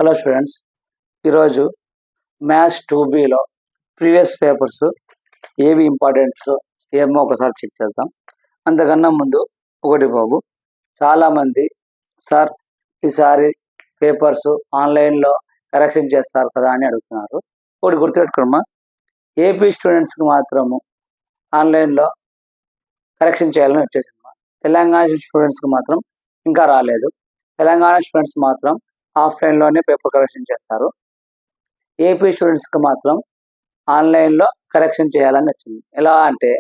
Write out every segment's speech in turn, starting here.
Hello students, ఈరోజు maths 2Bలో previous papers ఏవి importance ఏమో ఒకసారి చెక్ చేద్దాం. అంతకన్నా ముందు ఒకటి బాబు, చాలామంది సార్ ఈసారి పేపర్స్ ఆన్లైన్లో కరెక్షన్ చేస్తారు కదా అని అడుగుతున్నారు. ఒకటి గుర్తుపెట్టుకోమ్మా, ఏపీ స్టూడెంట్స్కి మాత్రము ఆన్లైన్లో కరెక్షన్ చేయాలని వచ్చేసింది. తెలంగాణ స్టూడెంట్స్కి మాత్రం ఇంకా రాలేదు. తెలంగాణ స్టూడెంట్స్ మాత్రం ఆఫ్లైన్లోనే పేపర్ కరెక్షన్ చేస్తారు. ఏపీ స్టూడెంట్స్కి మాత్రం ఆన్లైన్లో కరెక్షన్ చేయాలని వచ్చింది. ఎలా అంటే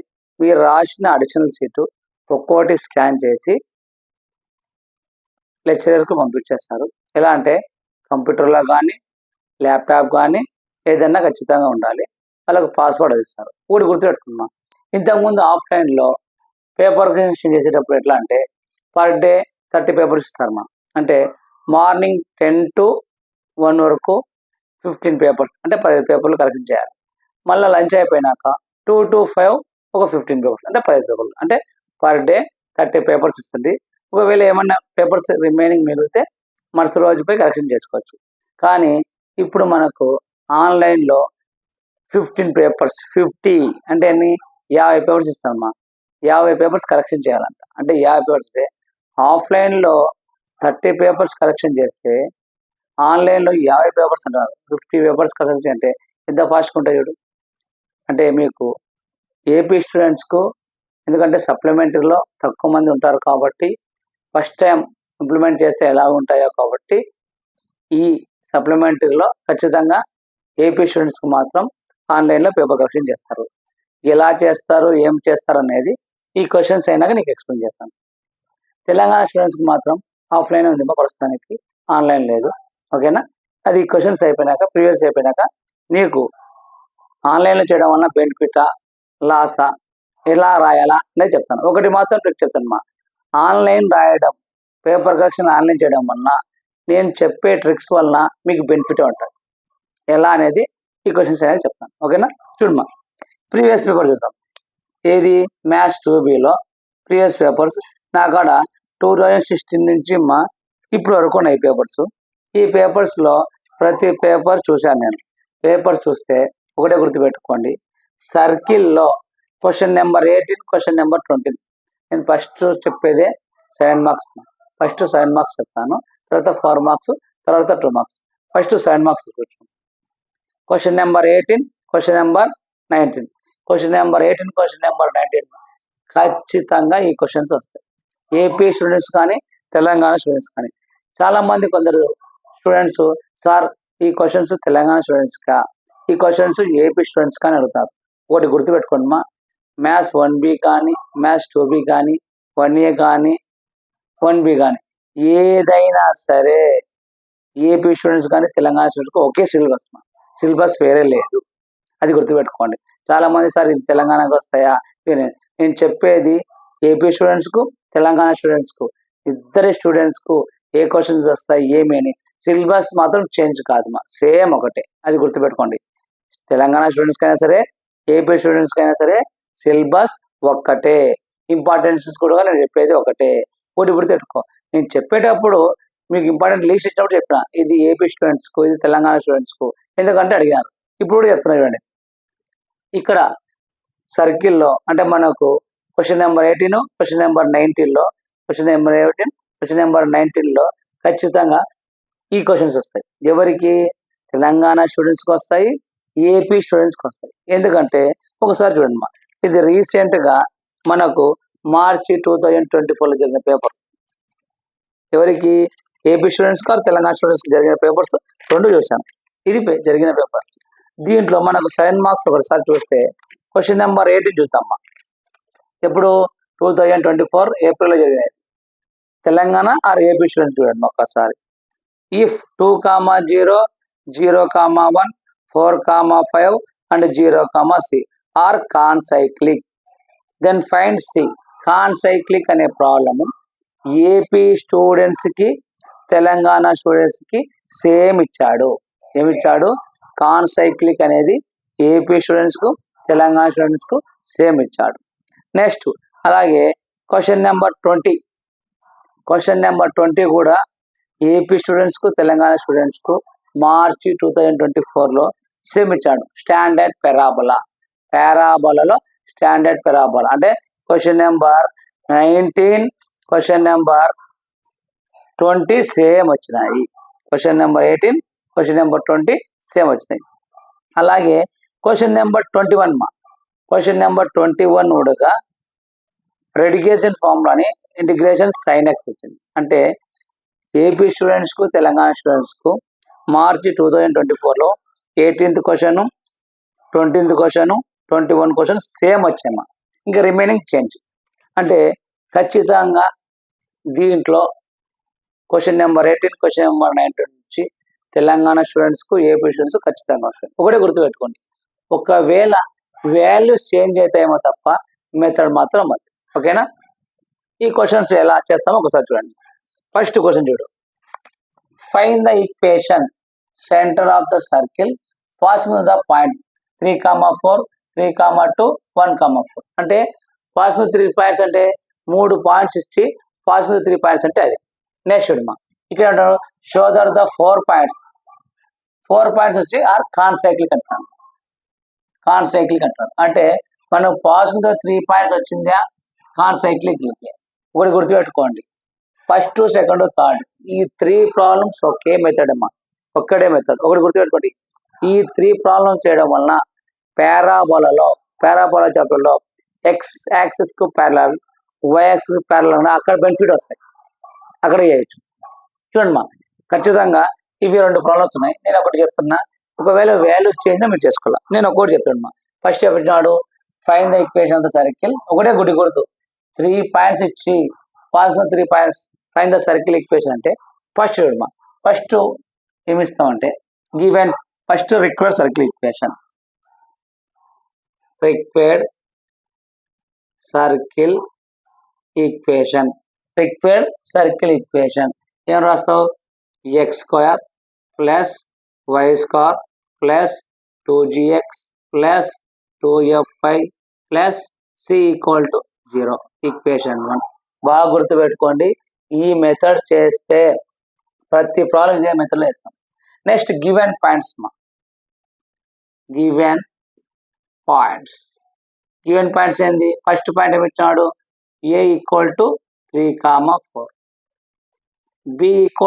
మీరు రాసిన అడిషనల్ సీటు ఒక్కోటి స్కాన్ చేసి లెక్చరర్కి పంపించేస్తారు. ఎలా అంటే కంప్యూటర్లో కానీ ల్యాప్టాప్ కానీ ఏదైనా ఖచ్చితంగా ఉండాలి. వాళ్ళకి పాస్వర్డ్ అది ఇస్తారు. ఒకటి గుర్తుపెట్టుకున్నాం, ఇంతకుముందు ఆఫ్లైన్లో పేపర్ కరెక్షన్ చేసేటప్పుడు ఎట్లా అంటే పర్ డే 30 పేపర్స్ ఇస్తారు. అంటే మార్నింగ్ 10 to 1 వరకు 15 పేపర్స్, అంటే 10 పేపర్లు కరెక్షన్ చేయాలి. మళ్ళీ లంచ్ అయిపోయినాక 2 to 5 ఒక 15 పేపర్స్, అంటే 10 పేపర్లు, అంటే పర్ డే 30 పేపర్స్ ఇస్తుంది. ఒకవేళ ఏమన్నా పేపర్స్ రిమైనింగ్ మిగిలితే మరుసటి రోజుపై కరెక్షన్ చేసుకోవచ్చు. కానీ ఇప్పుడు మనకు ఆన్లైన్లో 15 పేపర్స్, 50 అంటే ఎన్ని 50 పేపర్స్ ఇస్తామమ్మా. 50 పేపర్స్ కరెక్షన్ చేయాలంట. అంటే 50 పేపర్స్ అంటే ఆఫ్లైన్లో 30 పేపర్స్ కరెక్షన్ చేస్తే ఆన్లైన్లో 50 పేపర్స్ అంటారు. 50 పేపర్స్ కరెక్షన్ అంటే ఎంత ఫాస్ట్గా ఉంటాయి చూడు. అంటే మీకు ఏపీ స్టూడెంట్స్కు, ఎందుకంటే సప్లిమెంటరీలో తక్కువ మంది ఉంటారు కాబట్టి ఫస్ట్ టైం ఇంప్లిమెంట్ చేస్తే ఎలా ఉంటాయో కాబట్టి ఈ సప్లిమెంటరీలో ఖచ్చితంగా ఏపీ స్టూడెంట్స్కి మాత్రం ఆన్లైన్లో పేపర్ కరెక్షన్ చేస్తారు. ఎలా చేస్తారు, ఏం చేస్తారు అనేది ఈ క్వశ్చన్స్ అయినాక నీకు ఎక్స్ప్లెయిన్ చేస్తాను. తెలంగాణ స్టూడెంట్స్కి మాత్రం ఆఫ్లైన్ ఉంది ప్రస్తుతానికి, ఆన్లైన్ లేదు. ఓకేనా? అది క్వశ్చన్స్ అయిపోయినాక, ప్రీవియస్ అయిపోయినాక నీకు ఆన్లైన్లో చేయడం వల్ల బెనిఫిటా లాసా, ఎలా రాయాలా అనేది చెప్తాను. ఒకటి మాత్రం ట్రిక్ చెప్తాను, ఆన్లైన్ రాయడం, పేపర్ కరెక్షన్ ఆన్లైన్ చేయడం వల్ల నేను చెప్పే ట్రిక్స్ వలన మీకు బెనిఫిట్ ఉంటుంది. ఎలా అనేది ఈ క్వశ్చన్స్ అనేది చెప్తాను. ఓకేనా? చూడమ్మా, ప్రీవియస్ పేపర్ చూద్దాం. ఏది మ్యాథ్స్ 2Bలో ప్రీవియస్ పేపర్స్ నా కాడ 2016 నుంచి ఇప్పుడు వరకు ఉన్నాయి పేపర్స్. ఈ పేపర్స్లో ప్రతి పేపర్ చూశాను నేను. పేపర్ చూస్తే ఒకటే గుర్తుపెట్టుకోండి, సర్కిల్లో క్వశ్చన్ నెంబర్ 18, క్వశ్చన్ నెంబర్ 20. నేను ఫస్ట్ చెప్పేదే 7 మార్క్స్. ఫస్ట్ 7 మార్క్స్ చెప్తాను, తర్వాత 4 మార్క్స్, తర్వాత 2 మార్క్స్. ఫస్ట్ 7 మార్క్స్ కూర్చోండి. Question number 18, question number 19. Question number 18, question number 19 ఖచ్చితంగా ఈ క్వశ్చన్స్ వస్తాయి. ఏపీ స్టూడెంట్స్ కానీ తెలంగాణ స్టూడెంట్స్ కానీ. చాలామంది కొందరు స్టూడెంట్స్ సార్ ఈ క్వశ్చన్స్ తెలంగాణ స్టూడెంట్స్కా, ఈ క్వశ్చన్స్ ఏపీ స్టూడెంట్స్ కానీ అడుగుతారు. ఒకటి గుర్తుపెట్టుకోండి, మ్యాథ్స్ 1B కానీ మ్యాథ్స్ 2B కానీ 1A కానీ 1B కానీ ఏదైనా సరే ఏపీ స్టూడెంట్స్ కానీ తెలంగాణ స్టూడెంట్స్కి ఒకే సిలబస్, సిలబస్ వేరే లేదు. అది గుర్తుపెట్టుకోండి. చాలామంది సార్ ఇది తెలంగాణకు వస్తాయా, నేను చెప్పేది ఏపీ స్టూడెంట్స్కు తెలంగాణ స్టూడెంట్స్కు ఇద్దరి స్టూడెంట్స్కు ఏ క్వశ్చన్స్ వస్తాయి ఏమి అని. సిలబస్ మాత్రం చేంజ్ కాదు, సేమ్ ఒకటే. అది గుర్తుపెట్టుకోండి. తెలంగాణ స్టూడెంట్స్కి అయినా సరే ఏపీ స్టూడెంట్స్కి అయినా సరే సిలబస్ ఒక్కటే. ఇంపార్టెన్స్ కూడా నేను చెప్పేది ఒకటే. ఒకటి గుర్తుపెట్టుకో, నేను చెప్పేటప్పుడు మీకు ఇంపార్టెంట్ లిస్ట్ ఇచ్చినప్పుడు చెప్పిన ఇది ఏపీ స్టూడెంట్స్కు, ఇది తెలంగాణ స్టూడెంట్స్కు, ఎందుకంటే అడిగారు. ఇప్పుడు కూడా చెప్తున్నా చూడండి, ఇక్కడ సర్కిల్లో అంటే మనకు క్వశ్చన్ నెంబర్ 18, క్వశ్చన్ నెంబర్ 19లో, క్వశ్చన్ నెంబర్ 18, క్వశ్చన్ నెంబర్ 19లో ఖచ్చితంగా ఈ క్వశ్చన్స్ వస్తాయి. ఎవరికి? తెలంగాణ స్టూడెంట్స్కి వస్తాయి, ఏపీ స్టూడెంట్స్కి వస్తాయి. ఎందుకంటే ఒకసారి చూడండి, ఇది రీసెంట్గా మనకు మార్చి 2024లో జరిగిన పేపర్. ఎవరికి? ఏపీ స్టూడెంట్స్ కాదు తెలంగాణ స్టూడెంట్స్కి జరిగిన పేపర్స్ రెండు చూసాను. ఇది జరిగిన పేపర్స్. దీంట్లో మనకు 7 మార్క్స్ ఒకసారి చూస్తే క్వశ్చన్ నెంబర్ 18 చూద్దామా. ఎప్పుడు? 2024 ఏప్రిల్లో జరిగినది. తెలంగాణ ఆర్ ఏపీ స్టూడెంట్స్ చూడండి ఒక్కసారి. If 2,0, 0,1, 4,5 and 0,C are concyclic, then find C. Concyclic అనే ప్రాబ్లము ఏపీ స్టూడెంట్స్కి తెలంగాణ స్టూడెంట్స్కి సేమ్ ఇచ్చాడు. ఏమిచ్చాడు? కాన్సైక్లిక్ అనేది ఏపీ స్టూడెంట్స్కు తెలంగాణ స్టూడెంట్స్కు సేమ్ ఇచ్చాడు. నెక్స్ట్ అలాగే క్వశ్చన్ నెంబర్ 20. క్వశ్చన్ నెంబర్ 20 కూడా ఏపీ స్టూడెంట్స్కు తెలంగాణ స్టూడెంట్స్కు మార్చి 2024లో సేమ్ ఇచ్చాడు. స్టాండర్డ్ పారాబోలాలో స్టాండర్డ్ పారాబోలా అంటే question number 19, question number 20 same వచ్చినాయి. Question number 18, question number 20 same వచ్చినాయి. అలాగే క్వశ్చన్ నెంబర్ 21 క్వశ్చన్ నెంబర్ 21 కూడా రెడికేషన్ ఫార్ములాని ఇంటిగ్రేషన్ సైన్ ఎక్స్ వచ్చింది. అంటే ఏపీ స్టూడెంట్స్కు తెలంగాణ స్టూడెంట్స్కు మార్చి 2024లో 18th question, 20th question, 21 question same వచ్చాయమ్మా. ఇంకా రిమైనింగ్ చేంజ్ అంటే ఖచ్చితంగా దీంట్లో క్వశ్చన్ నెంబర్ 18, క్వశ్చన్ నెంబర్ 19 నుంచి తెలంగాణ స్టూడెంట్స్కు ఏపీ స్టూడెంట్స్ ఖచ్చితంగా వస్తాయి. ఒకటే గుర్తుపెట్టుకోండి, ఒకవేళ వాల్యూస్ చేంజ్ అవుతాయేమో తప్ప మెథడ్ మాత్రం అది. ఓకేనా? ఈ క్వశ్చన్స్ ఎలా చేస్తామో ఒకసారి చూడండి. ఫస్ట్ క్వశ్చన్ చూడు. Find the equation centre of the circle passing the point 3,4, 3,2, 1,4 అంటే పాసింగ్ 3 పాయింట్స్ అంటే 3 పాయింట్స్ ఇచ్చి పాసింగ్ 3 పాయింట్స్ అంటే అది. నెక్స్ట్ చూడమ్మా, ఇక్కడ అంటారు షో దట్ ద 4 పాయింట్స్ వచ్చి ఆర్ కాన్సైక్లిక్ అంటారు. అంటే మనం పాసింగ్ 3 పాయింట్స్ వచ్చిందా కాన్సైక్లిక్. ఒకటి గుర్తుపెట్టుకోండి, ఫస్ట్, సెకండ్, థర్డ్ ఈ 3 ప్రాబ్లమ్స్ ఒకే మెథడ్ అమ్మా, ఒక్కడే మెథడ్. ఒకటి గుర్తుపెట్టుకోండి, ఈ 3 ప్రాబ్లమ్స్ చేయడం వలన పారాబోలా చాప్టర్లో ఎక్స్ యాక్సిస్ కు ప్యారలల్, వై యాక్సిస్ కు ప్యారలల్ అక్కడ బెనిఫిట్ వస్తాయి, అక్కడ చేయొచ్చు. చూడండి మా, ఖచ్చితంగా ఇవి 2 ప్రాబ్లమ్స్ ఉన్నాయి. నేను ఒకటి చెప్తున్నా, ఒకవేళ వాల్యూస్ చేంజ్ మీరు చేసుకోవాలి. నేను ఒకటి చెప్తాను మా. ఫస్ట్ చెప్పినాడు find the equation of the circle, ఒకటే గుడి కొడుతూ 3 పాయింట్స్ ఇచ్చి passing 3 points find the circle equation అంటే ఫస్ట్ చూడమ్మా. ఫస్ట్ ఏమి ఇస్తామంటే given first required circle equation, required circle equation ఏం రాస్తావు? x² plus y² plus 2gx plus 2fy plus c = 0 equation 1. బాగా గుర్తుపెట్టుకోండి, ఈ మెథడ్ చేస్తే ప్రతి ప్రాబ్లం ఇదే మెథడ్లో వేస్తాం. నెక్స్ట్ గివెన్ పాయింట్స్ మా, గివెన్ పాయింట్స్ ఏంది? ఫస్ట్ పాయింట్ ఏమి ఇచ్చాడు? a = 3,4, b =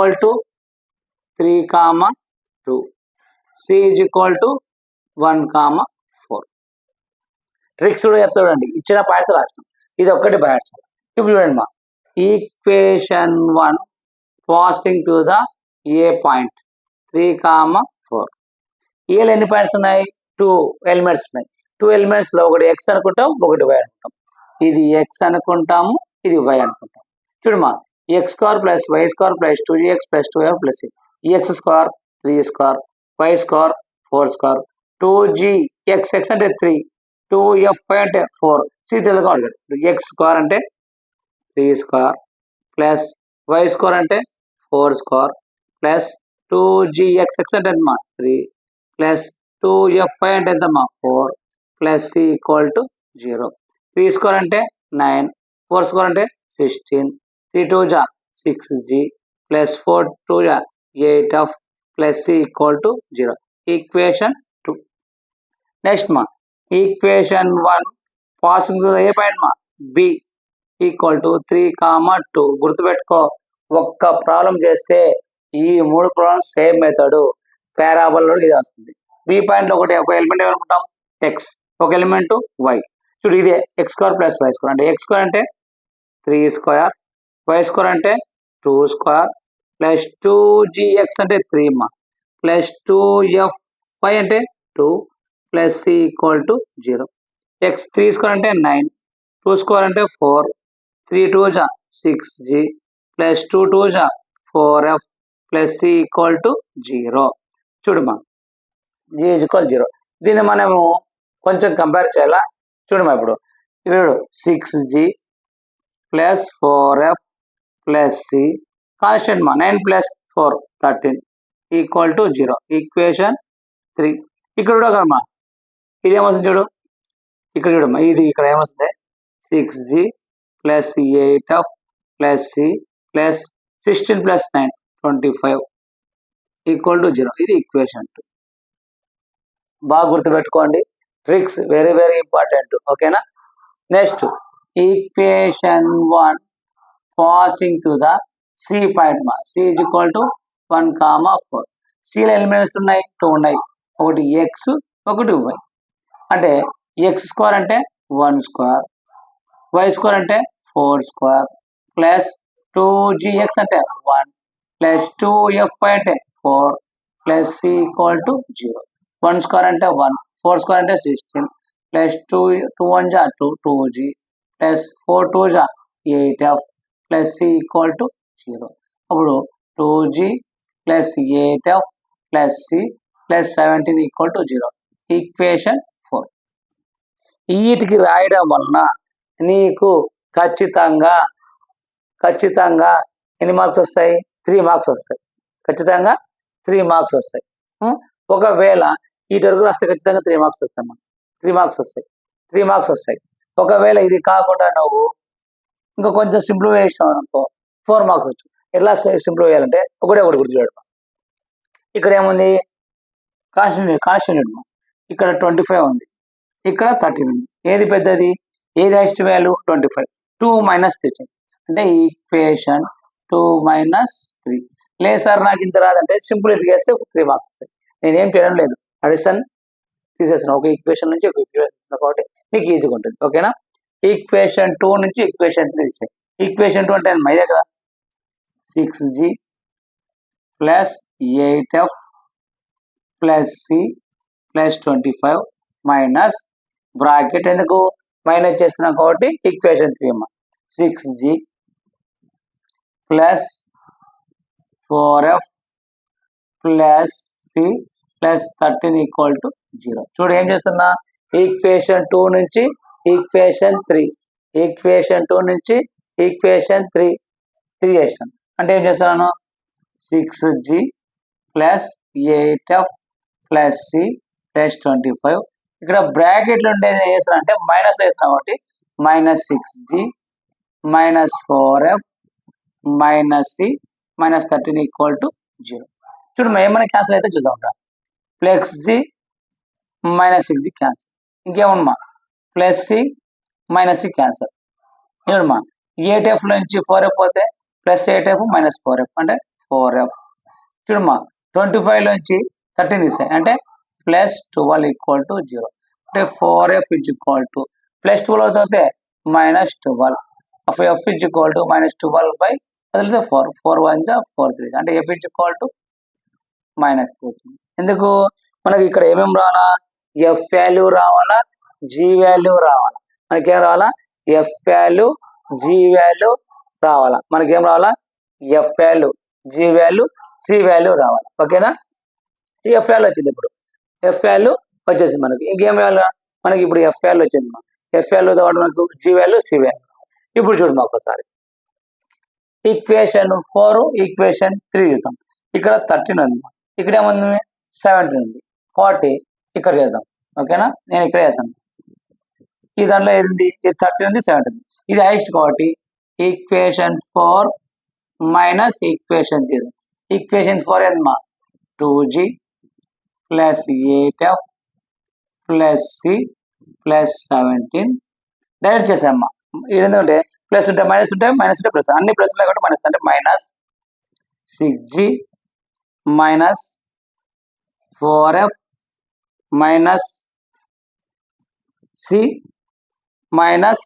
3,2, c = 1,4. ట్రిక్స్ కూడా చెప్తాడండి, ఇచ్చిన పాయింట్స్ రాసినాం, ఇది ఒక్కటి పాయింట్స్. ఇప్పుడు చూడండి మా, equation 1 passing to the A point 3,4. ఏలో ఎన్ని పాయింట్స్ ఉన్నాయి? 2 ఎలిమెంట్స్ ఉన్నాయి. 2 ఎలిమెంట్స్ లో ఒకటి x అనుకుంటాం, ఒకటి y అనుకుంటాం. ఇది x అనుకుంటాము, ఇది y అనుకుంటాం. చూడమ్మా, x² plus y² plus 2gx plus 2f plus c, x² 3², y² 4², 2gx అంటే 3, 2fy అంటే 4, c తెలుగు. x² అంటే 3² ప్లస్ y² అంటే 4² ప్లస్ 2gx అంటే ఎంతమ్మా 3 ప్లస్ 2fy అంటే ఎంతమ్మా 4 ప్లస్ c = 0. 3² అంటే 9, 4² అంటే 16, 3 2 జా 6g ప్లస్ 4 2 జా 8f plus c = 0 equation 2. Next మా, equation 1 passing to A point మా, b = 3,2. గుర్తుపెట్టుకో, ఒక్క ప్రాబ్లం చేస్తే ఈ 3 ప్రాబ్లమ్స్ సేమ్ మెథడ్, పారాబోలా ఇది వస్తుంది. బి పాయింట్ లో ఒక ఎలిమెంట్ ఏమనుకుంటాం? x, ఒక ఎలిమెంట్ y. చూడు ఇదే x² ప్లస్ y² అంటే x² అంటే 3², y² అంటే 2² ప్లస్ 2gx అంటే 3 మా ప్లస్ 2fy అంటే 2 ప్లస్ c = 0. x 3² అంటే 9, 2² అంటే 4, 3 2 జా 6g ప్లస్ 2 2 జా 4f ప్లస్ c = 0. చూడమ్మా, g = 0. దీన్ని మనము కొంచెం కంపేర్ చేయాలా? చూడమ్మా, ఇప్పుడు ఇక్కడ 6g plus 4f plus c constant మా, 9 ప్లస్ 4 13 = 0 ఈక్వేషన్ 3. ఇక్కడ చూడమ్మా, ఇది ఏమొస్తుంది చూడు, ఇక్కడ చూడమ్మా, ఇది ఇక్కడ ఏమొస్తుంది? 6g plus 8f plus c plus 16 plus 9 25 equal to 0. ఇది ఈక్వేషన్ 2. బాగా గుర్తుపెట్టుకోండి, ట్రిక్స్ వెరీ వెరీ ఇంపార్టెంట్. ఓకేనా? Next equation 1 passing to the C point. C is equal to 1,4. సిలో ఎలిమెంట్స్ ఉన్నాయి, 2 ఉన్నాయి. ఒకటి ఎక్స్, ఒకటి వై. అంటే ఎక్స్ స్క్వేర్ అంటే 1 స్క్వేర్, వై స్క్వేర్ అంటే 4 స్క్వేర్, ప్లస్ 2gx అంటే 1, ప్లస్ 2fy అంటే 4, plus C equal to 0. 1 square అంటే 1, 4 స్క్వేర్ అంటే 16, ప్లస్ 2 1 జా 2, 2g, ప్లస్ 4 2 జా 8f, plus C equal to 0. అప్పుడు 2g plus 8f plus C plus 17 equal to 0. Equation 4. వీటికి రాయడం వలన నీకు ఖచ్చితంగా ఎన్ని మార్క్స్ వస్తాయి? 3 మార్క్స్ వస్తాయి. ఖచ్చితంగా 3 మార్క్స్ వస్తాయి. ఒకవేళ వీటి వరకు రాస్తే ఖచ్చితంగా 3 మార్క్స్ వస్తాయి. 3 మార్క్స్ వస్తాయి. 3 మార్క్స్ వస్తాయి. ఒకవేళ ఇది కాకుండా నువ్వు ఇంకా కొంచెం సింప్లిఫై చేసావు అనుకో 4 మార్క్స్ వచ్చు. ఎట్లా సింప్లిఫై చేయాలంటే ఒకటి గుర్తుపెట్టుకో. ఇక్కడ ఏముంది? కాన్స్టెంట్. ఇక్కడ 25 ఉంది, ఇక్కడ 13 ఉంది. ఏది పెద్దది? ఏది హైయెస్ట్ వాల్యూ? 25. 2 - 3 అంటే ఈక్వేషన్ 2 - 3. లేదు సార్ నాకు ఇంత రాదంటే సింప్లిఫై చేస్తే 3 మార్క్స్ వస్తాయి. నేనేం చేయడం లేదు, అడిషన్ తీసేస్తున్నా. ఒక ఈక్వేషన్ నుంచి ఒక ఈక్వేషన్ కాబట్టి నీకు ఈజీగా ఉంటుంది. ఓకేనా? ఈక్వేషన్ 2 నుంచి ఈక్వేషన్ 3 తీసాయి. ఈక్వేషన్ 2 అంటే మైదే కదా, 6g plus 8f plus C plus 25 minus bracket ఎందుకు మైనస్ చేస్తున్నాం కాబట్టి ఈక్వేషన్ 3 అమ్మ. 6g plus 4f plus C plus 13 equal to 0. చూడు ఏం చేస్తున్నా, ఈక్వేషన్ 2 నుంచి ఈక్వేషన్ 3, ఈక్వేషన్ 2 నుంచి ఈక్వేషన్ 3 చేస్తాను. అంటే ఏం చేస్తున్నాను? 6g plus 8f plus C plus 25. ఇక్కడ బ్రాకెట్లు ఉండేది ఏం చేస్తున్నా అంటే మైనస్ వేస్తున్నాం కాబట్టి minus 6g minus 4f minus C minus 13 equal to 0. చూడు ఏమైనా క్యాన్సిల్ అయితే చూద్దాం. Plus G minus 6g cancel. ఇంకేమమ్మా? Plus C minus C cancel. ఏమమ్మా? 8f నుంచి 4f పోతే ప్లస్ 8f మైనస్ 4f అంటే 4f. చూడమ్మా 25 నుంచి 13 తీసాయి అంటే ప్లస్ 12 ఈక్వల్ టు 0. అంటే 4f is equal to plus 12 అవుతే minus 12. F is equal to minus 12 by వదిలితే 4, 4 1 జా 4 3 అంటే F is equal to minus 3 వచ్చింది. ఎందుకు? మనకి ఇక్కడ ఏమేమి రావాలా? ఎఫ్ వాల్యూ రావాలా, జీ వాల్యూ రావాలా. మనకేం రావాలా? ఎఫ్ వాల్యూ, జీ వాల్యూ రావాలా. మనకేం రావాలా? F value, G value, C value రావాలి. ఓకేనా? ఈ ఎఫ్ వాల్యూ వచ్చింది. ఇప్పుడు ఎఫ్ వాల్యూ వచ్చేసింది మనకి. ఇంకేం వాల్యూ? మనకి ఇప్పుడు ఎఫ్ వాల్యూ వచ్చింది. ఎఫ్ వాల్యూతో పాటు మనకు జీ వాల్యూ, సి వాల్యూ. ఇప్పుడు చూడు మాకు ఒకసారి ఈక్వేషన్ 4 ఈక్వేషన్ 3 చూద్దాం. ఇక్కడ 13 ఉంది, ఇక్కడ ఏముంది? 17 ఉంది. 40 ఇక్కడ చేద్దాం. ఓకేనా? నేను ఇక్కడ చేస్తాను. ఈ దాంట్లో ఏది ఉంది? ఇది 13 ఉంది, 17 ఉంది. ఇది హైయెస్ట్ కాబట్టి ఈక్వేషన్ 4 మైనస్ ఈక్వేషన్ 3. ఈక్వేషన్ 4 ఏంటమ్మా? 2g plus 8f plus C plus 17 direct చేసామ్మా. ఎందుకంటే ప్లస్ ఉంటే మైనస్ ఉంటే మైనస్ ఉంటే ప్లస్, అన్ని ప్లస్ కాబట్టి మైనస్ అంటే minus 6g minus 4f minus C minus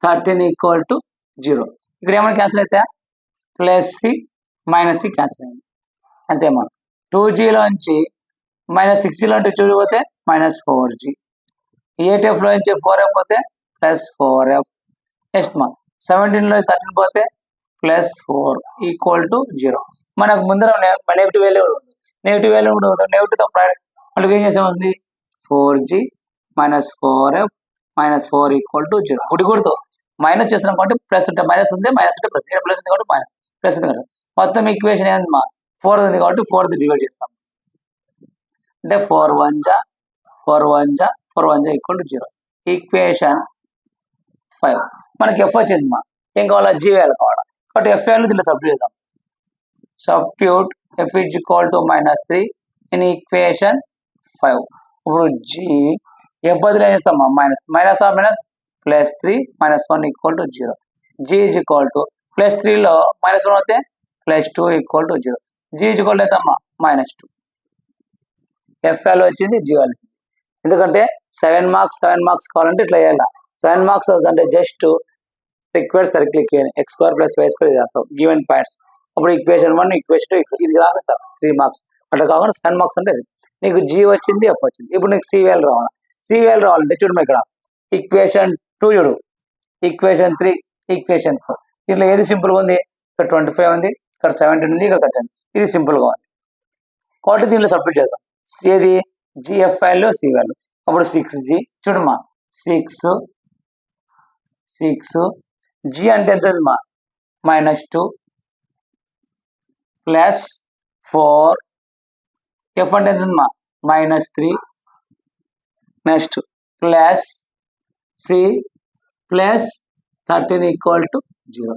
13 equal to 0. ఇక్కడ ఏమైనా క్యాన్సిల్ అయితే plus C minus C cancel అయింది. అంతేమా 2gలోంచి మైనస్ 6gలో నుంచి చూడిపోతే మైనస్ 4g, 8fలో నుంచి 4f పోతే ప్లస్ 4f. నెక్స్ట్ మా 17లో 13 పోతే ప్లస్ 4 ఈక్వల్ టు 0. మనకు ముందర నెగిటివ్ వాల్యూ ఉంది. నెగిటివ్ వాల్యూ నెగిటివ్తో మనకి ఏం చేసామంది? 4g minus 4f minus 4 equal to 0. ఒకటి గుర్తు మైనస్ చేస్తున్నాం కాబట్టి ప్లస్ ఉంటే మైనస్ ఉంది, మైనస్ ఉంటే ప్లస్. ఇక్కడ ప్లస్ ఉంది కాబట్టి మైనస్, ప్లస్ ఉంది కాబట్టి మొత్తం ఈక్వేషన్ ఏందమ్మా? 4 ఉంది కాబట్టి 4 డివైడ్ చేస్తాం. అంటే 4 1 జా 4 1 జా 4 1 జా ఈక్వల్ టు 0. ఈక్వేషన్ 5 మనకి ఎఫ్ వచ్చిందమ్మా. ఏం కావాలా? జీ వాల్యూ కావాలా. కాబట్టి ఎఫ్ వాల్యూ దీంట్లో సబ్స్టిట్యూట్ చేద్దాం. Substitute f is equal to -3 in equation 5. ఇప్పుడు g f బదులు ఏం చేస్తామా minus of minus +3 -1 equal to 0. g is equal to +3లో -1 అవుతే +2 equal to 0. g is equal to ఎంతమ్మా -2. f వాల్యూ వచ్చింది, g వాల్యూ వచ్చింది. ఎందుకంటే 7 మార్క్స్ కావాలంటే ఇట్లా చేయాలి. 7 మార్క్స్ అవుతుందంటే just required circle equation x² + y² ఇది రాస్తాం గివెన్ పాయింట్స్. అప్పుడు ఈక్వేషన్ 1 ఈక్వేషన్ 2 ఇది రాసేస్తారు 3 మార్క్స్. అట్లా కాకుండా 7 మార్క్స్ అంటే నీకు g వచ్చింది, f వచ్చింది. ఇప్పుడు నీకు c వాల్యూ రావాలి. c వాల్యూ రావాలంటే చూడమ్మా ఇక్కడ ఈక్వేషన్ 2 చూడు, ఈక్వేషన్ 3, ఈక్వేషన్ 4. దీంట్లో ఏది సింపుల్గా ఉంది? ఇక్కడ 25 ఉంది, ఇక్కడ 17 ఉంది, ఇక్కడ 13. ఇది సింపుల్గా ఉంది కాబట్టి దీంట్లో సబ్స్టిట్యూట్ చేద్దాం. ఏది gf వాల్యూ, c వాల్యూ. అప్పుడు 6g చూడమ్మా 6 g అంటే ఎంత మా -2 +4 f అంటే ఎంత మా -3 next plus c plus 13 equal to 0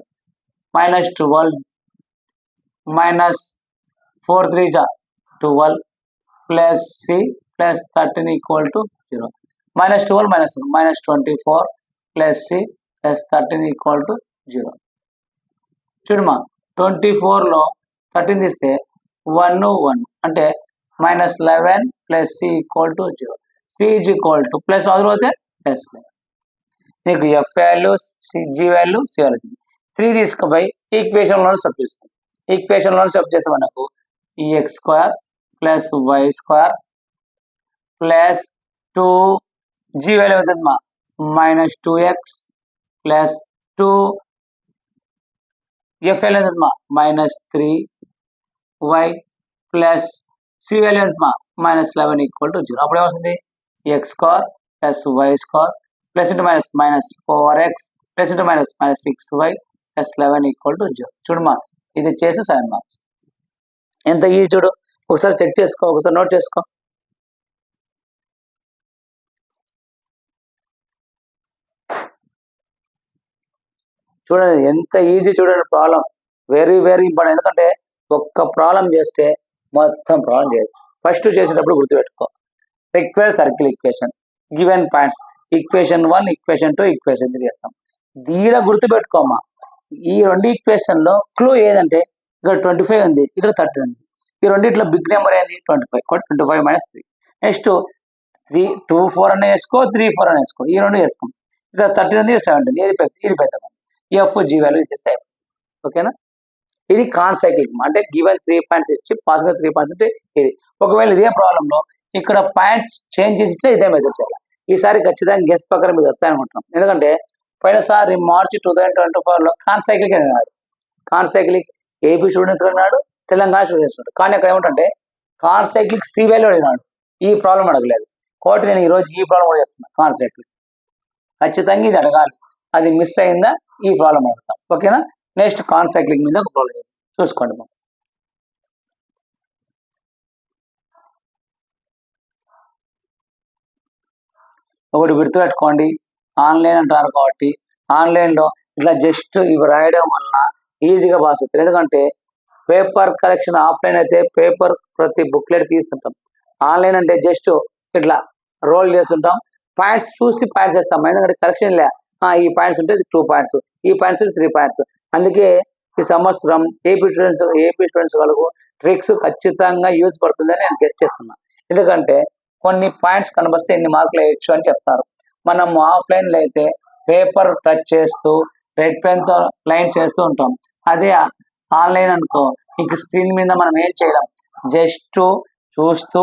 -12 -4 3 12 plus c plus 13 equal to 0 -12 -24 plus c plus 13 equal to 0. చూడమ్మా 24లో 13 తీస్తే 1 1 అంటే -11 plus c equal to 0. c is equal to plus అవుతే ప్లస్ 11. నీకు f value, g value, c value 3 తీసుకుపోయి ఈక్వేషన్లో substitute. ఈక్వేషన్లో sub చేస్తే మనకు x² + y² plus 2 g value అవుతుంది మా -2x ప్లస్ 2 f వాల్యూ అవుతుంది మా -3y ప్లస్ c వాల్యూ అవుతుంది మా -11 ఈక్వల్ టు 0. అప్పుడు ఏమొస్తుంది x² + y² plus into -4x plus into -6y plus 11 equal to 0. చూడమ్మా ఇది చేసి 7 మార్క్స్. ఎంత ఈజీ చూడు, ఒకసారి చెక్ చేసుకో, ఒకసారి నోట్ చేసుకో. చూడండి ఎంత ఈజీ చూడండి. Problem very very important. ఎందుకంటే ఒక్క ప్రాబ్లం చేస్తే మొత్తం ప్రాబ్లం చేయొచ్చు. ఫస్ట్ చేసేటప్పుడు గుర్తుపెట్టుకో required circle equation given points equation 1 equation 2 equation 3 చేస్తాం. దీడ గుర్తుపెట్టుకోమా ఈ రెండు ఈక్వేషన్లో క్లూ ఏదంటే ఇక్కడ 25 ఉంది, ఇక్కడ 30 ఉంది. ఈ రెండిట్లో బిగ్ నెంబర్ ఏంది 25. 25 - 3. నెక్స్ట్ 3 2 4 అనే వేసుకో, 3 4 అని వేసుకో, ఈ రెండు వేసుకోం. ఇక్కడ 13 ఉంది, 17 ఇది పెద్ద f g వాల్యూ ఇచ్చేస్తే ఓకేనా. ఇది కాన్సైక్లిక్ అంటే గివెన్ 3 పాయింట్స్ ఇచ్చి పాస్గా 3 పాయింట్స్ అంటే ఇది. ఒకవేళ ఇదే ప్రాబ్లంలో ఇక్కడ పాయింట్ చేంజ్ చేసి ఇస్తే ఇదే మెథడ్ చేయాలి. ఈసారి ఖచ్చితంగా గెస్ ప్రకారం మీకు వస్తాయనుకుంటున్నాం. ఎందుకంటే పోయినసారి మార్చి 2024లో కాన్సైక్లిక్ అన్నాడు. కాన్సైక్లిక్ ఏపీ స్టూడెంట్స్ అన్నాడు, తెలంగాణ స్టూడెంట్స్ అన్నాడు. కానీ అక్కడ ఏమిటంటే కాన్సైక్లిక్ సి వాల్యూ అడిగినాడు, ఈ ప్రాబ్లం అడగలేదు. కాబట్టి నేను ఈరోజు ఈ ప్రాబ్లం కూడా చెప్తున్నాను. కాన్సైక్లిక్ ఖచ్చితంగా ఇది అడగాలి, అది మిస్ అయిందా ఈ ప్రాబ్లం అడుగుతాం. ఓకేనా. నెక్స్ట్ కాన్సైక్లిక్ మీద ఒక ప్రాబ్లం చూసుకోండి. ఒకటి గుర్తుపెట్టుకోండి, ఆన్లైన్ అంటారు కాబట్టి ఆన్లైన్లో ఇట్లా జస్ట్ ఇవి రాయడం వలన ఈజీగా పాస్ అవుతుంది. ఎందుకంటే పేపర్ కరెక్షన్ ఆఫ్లైన్ అయితే పేపర్ ప్రతి బుక్లెట్ తీస్తుంటాం. ఆన్లైన్ అంటే జస్ట్ ఇట్లా రోల్ చేస్తుంటాం, పాయింట్స్ చూసి పాయింట్స్ వేస్తాం. ఎందుకంటే కరెక్షన్ లే ఈ పాయింట్స్ ఉంటే 2 పాయింట్స్, ఈ పాయింట్స్ 3 పాయింట్స్. అందుకే ఈ సంవత్సరం ఏపీ స్టూడెంట్స్ వాళ్ళకు ట్రిక్స్ ఖచ్చితంగా యూజ్ పడుతుందని నేను గెస్ట్ చేస్తున్నాను. ఎందుకంటే కొన్ని పాయింట్స్ కనిపిస్తే ఎన్ని మార్కులు వేయచ్చు అని చెప్తారు. మనం ఆఫ్లైన్లో అయితే పేపర్ టచ్ చేస్తూ రెడ్ పెన్తో లైన్స్ వేస్తూ ఉంటాం. అదే ఆన్లైన్ అనుకో ఇంక స్క్రీన్ మీద మనం ఏం చేయడం, జస్ట్ చూస్తూ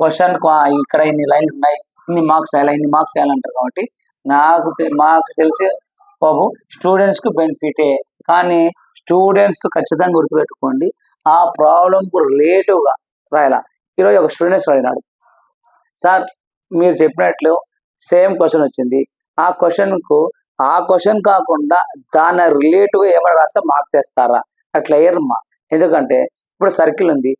క్వశ్చన్ ఇక్కడ ఇన్ని లైన్లు ఉన్నాయి, ఇన్ని మార్క్స్ వేయాలంటారు. కాబట్టి మాకు తెలిసి బాబు స్టూడెంట్స్కి బెనిఫిటే. కానీ స్టూడెంట్స్ ఖచ్చితంగా గుర్తుపెట్టుకోండి, ఆ ప్రాబ్లంకు రిలేటివ్గా రాయాల. ఈరోజు ఒక స్టూడెంట్స్ అడిగినాడు, సార్ మీరు చెప్పినట్లు సేమ్ క్వశ్చన్ వచ్చింది, ఆ క్వశ్చన్ కాకుండా దాని రిలేటివ్గా ఏమైనా రాస్తే మార్క్స్ వేస్తారా? అట్లా వేయరమ్మా. ఎందుకంటే ఇప్పుడు సర్కిల్ ఉంది,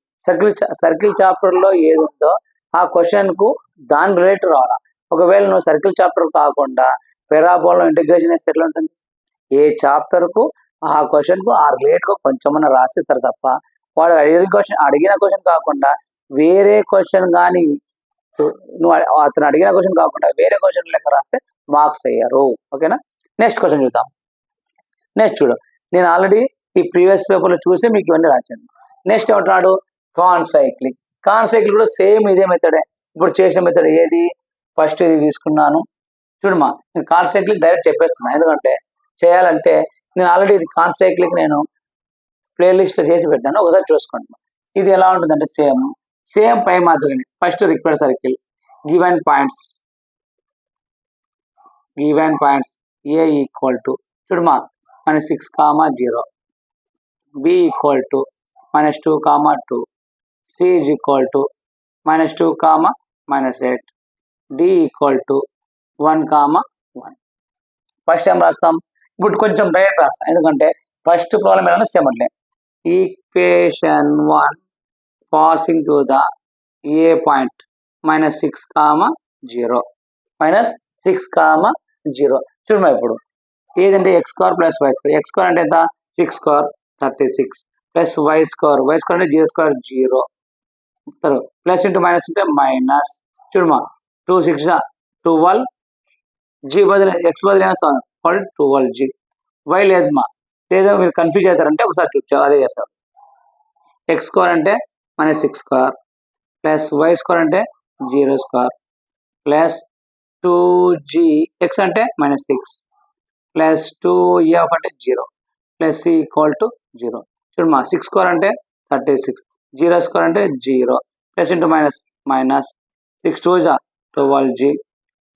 సర్కిల్ చాప్టర్లో ఏది ఉందో ఆ క్వశ్చన్కు దాని రిలేటివ్ రావాలా. ఒకవేళ నువ్వు సర్కిల్ చాప్టర్ కాకుండా పెరాబోలా ఇంటిగ్రేషన్ వేస్తే ఎట్లా ఉంటుంది? ఏ చాప్టర్కు ఆ క్వశ్చన్కు ఆ రిలేట్గా కొంచెమన్నా రాసిస్తారు తప్ప వాడు అడిగిన క్వశ్చన్ కాకుండా వేరే క్వశ్చన్ కానీ నువ్వు అతను అడిగిన క్వశ్చన్ కాకుండా వేరే క్వశ్చన్ లెక్క రాస్తే మార్క్స్ అయ్యారు. ఓకేనా? నెక్స్ట్ క్వశ్చన్ చూద్దాం. నెక్స్ట్ చూడు, నేను ఆల్రెడీ ఈ ప్రీవియస్ పేపర్లో చూసి మీకు ఇవన్నీ రాశాను. నెక్స్ట్ ఏమంటున్నాడు? కాన్సైక్లిక్. కాన్సైక్లిక్ కూడా సేమ్ ఇదే మెథడే. ఇప్పుడు చేసిన మెథడ్ ఏది? ఫస్ట్ ఇది తీసుకున్నాను చూడమ్మా. నేను కాన్సైక్లిక్ డైరెక్ట్ చెప్పేస్తున్నాను, ఎందుకంటే చేయాలంటే నేను ఆల్రెడీ ఇది కాన్సైక్లిక్ నేను ప్లేలిస్ట్లో చేసి పెట్టాను, ఒకసారి చూసుకోండి. ఇది ఎలా ఉంటుందంటే సేమ్ పై మాదిరిగానే. First required circle, given points A equal to చూడమ్మా -6, 0, b equal to -2, 2, c is equal to -2, -8, d equal to 1, 1. First ఏం రాస్తాం? ఇప్పుడు కొంచెం డైరెక్ట్ రాస్తాం, ఎందుకంటే ఫస్ట్ ప్రాబ్లం ఏదైనా సెమట్లే. Equation 1 passing to the A point -6, 0, -6, 0 చూడమ్మా. ఇప్పుడు ఏదంటే x² + y². x² అంటే ఎంత? 6² 36 ప్లస్ y² అంటే g², 0 ప్లస్ ఇంటూ మైనస్ అంటే మైనస్. చూడమ్మా 2, 6 12, g బదులు x బదులు ఏమేస్తాం? 12g. y లేదమ్మా, లేదా మీరు కన్ఫ్యూజ్ అవుతారంటే ఒకసారి చూపించారు, అదే చేస్తారు. x² అంటే -6² ప్లస్ y² అంటే 0² ప్లస్ 2g, x అంటే -6 ప్లస్ 2f అంటే 0 ప్లస్ c ఈక్వల్ టు 0. చూడమ్మా 6² అంటే 36, 0² అంటే 0 plus into minus minus 6 2 12g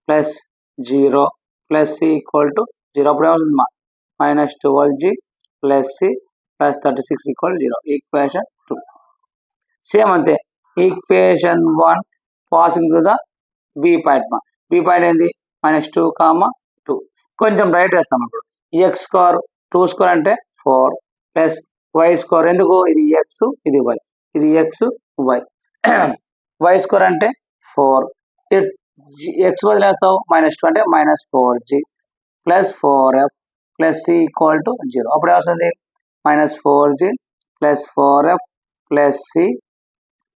plus 0 plus c equal to 0. అప్పుడు ఏమవుతుందమ్మా? -12g plus c plus 36 equal 0. Equation 2 same అంతే. Equation 1 passing to the B point. B point ఏంది? -2, 2. కొంచెం right వేస్తాం. ఇప్పుడు x² 2² అంటే 4 ప్లస్ y² ఎందుకు? ఇది x, ఇది y, ఇది x, y. y² అంటే 4, x వదిలేస్తావు -2 అంటే -4g plus 4f plus c equal to 0. అప్పుడు ఏమవుతుంది? -4g plus 4f plus c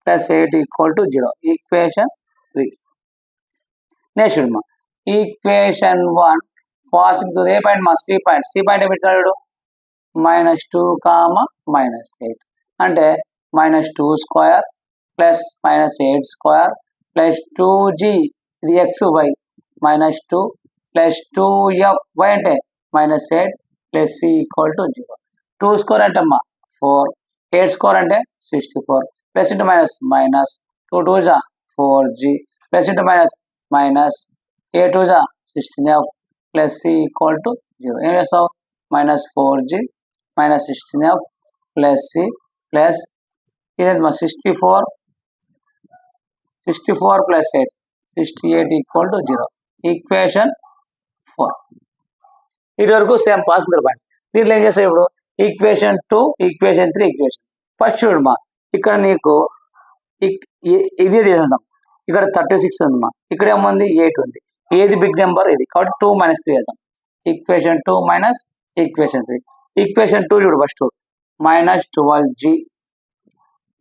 plus 8 equal to 0. Equation 3. Next చూడమ్మా, equation 1 passing to A point? మా సి పాయింట్. సి పాయింట్ ఏమి ఇచ్చాడు? -2, -8 అంటే -2² ప్లస్ -8² ప్లస్ 2g ఇది x, y -2 plus 2f y అంటే -8 plus c equal to 0. 2² అంటే అమ్మా 4, 8² అంటే 64 plus into minus minus 2 2 4g plus into minus minus 8 2 16f plus c equal to 0. ఏం చేస్తావు? -4g -16f plus c plus ఇదేంటమ్మా 64 plus 8 68 equal to 0. Equation 4. ఇటు వరకు same passing points. దీంట్లో ఏం చేస్తావు? ఇప్పుడు ఈక్వేషన్ 2, ఈక్వేషన్ 3, ఈక్వేషన్. ఫస్ట్ చూడమ్మా, ఇక్కడ నీకు ఇది తీసేద్దాం. ఇక్కడ 36 ఉందమ్మా, ఇక్కడ ఏముంది? 8 ఉంది. ఏది బిగ్ నెంబర్? ఇది, కాబట్టి 2 - 3 వేద్దాం. Equation 2 minus equation 3. ఈక్వేషన్ 2 చూడు ఫస్ట్ -12g,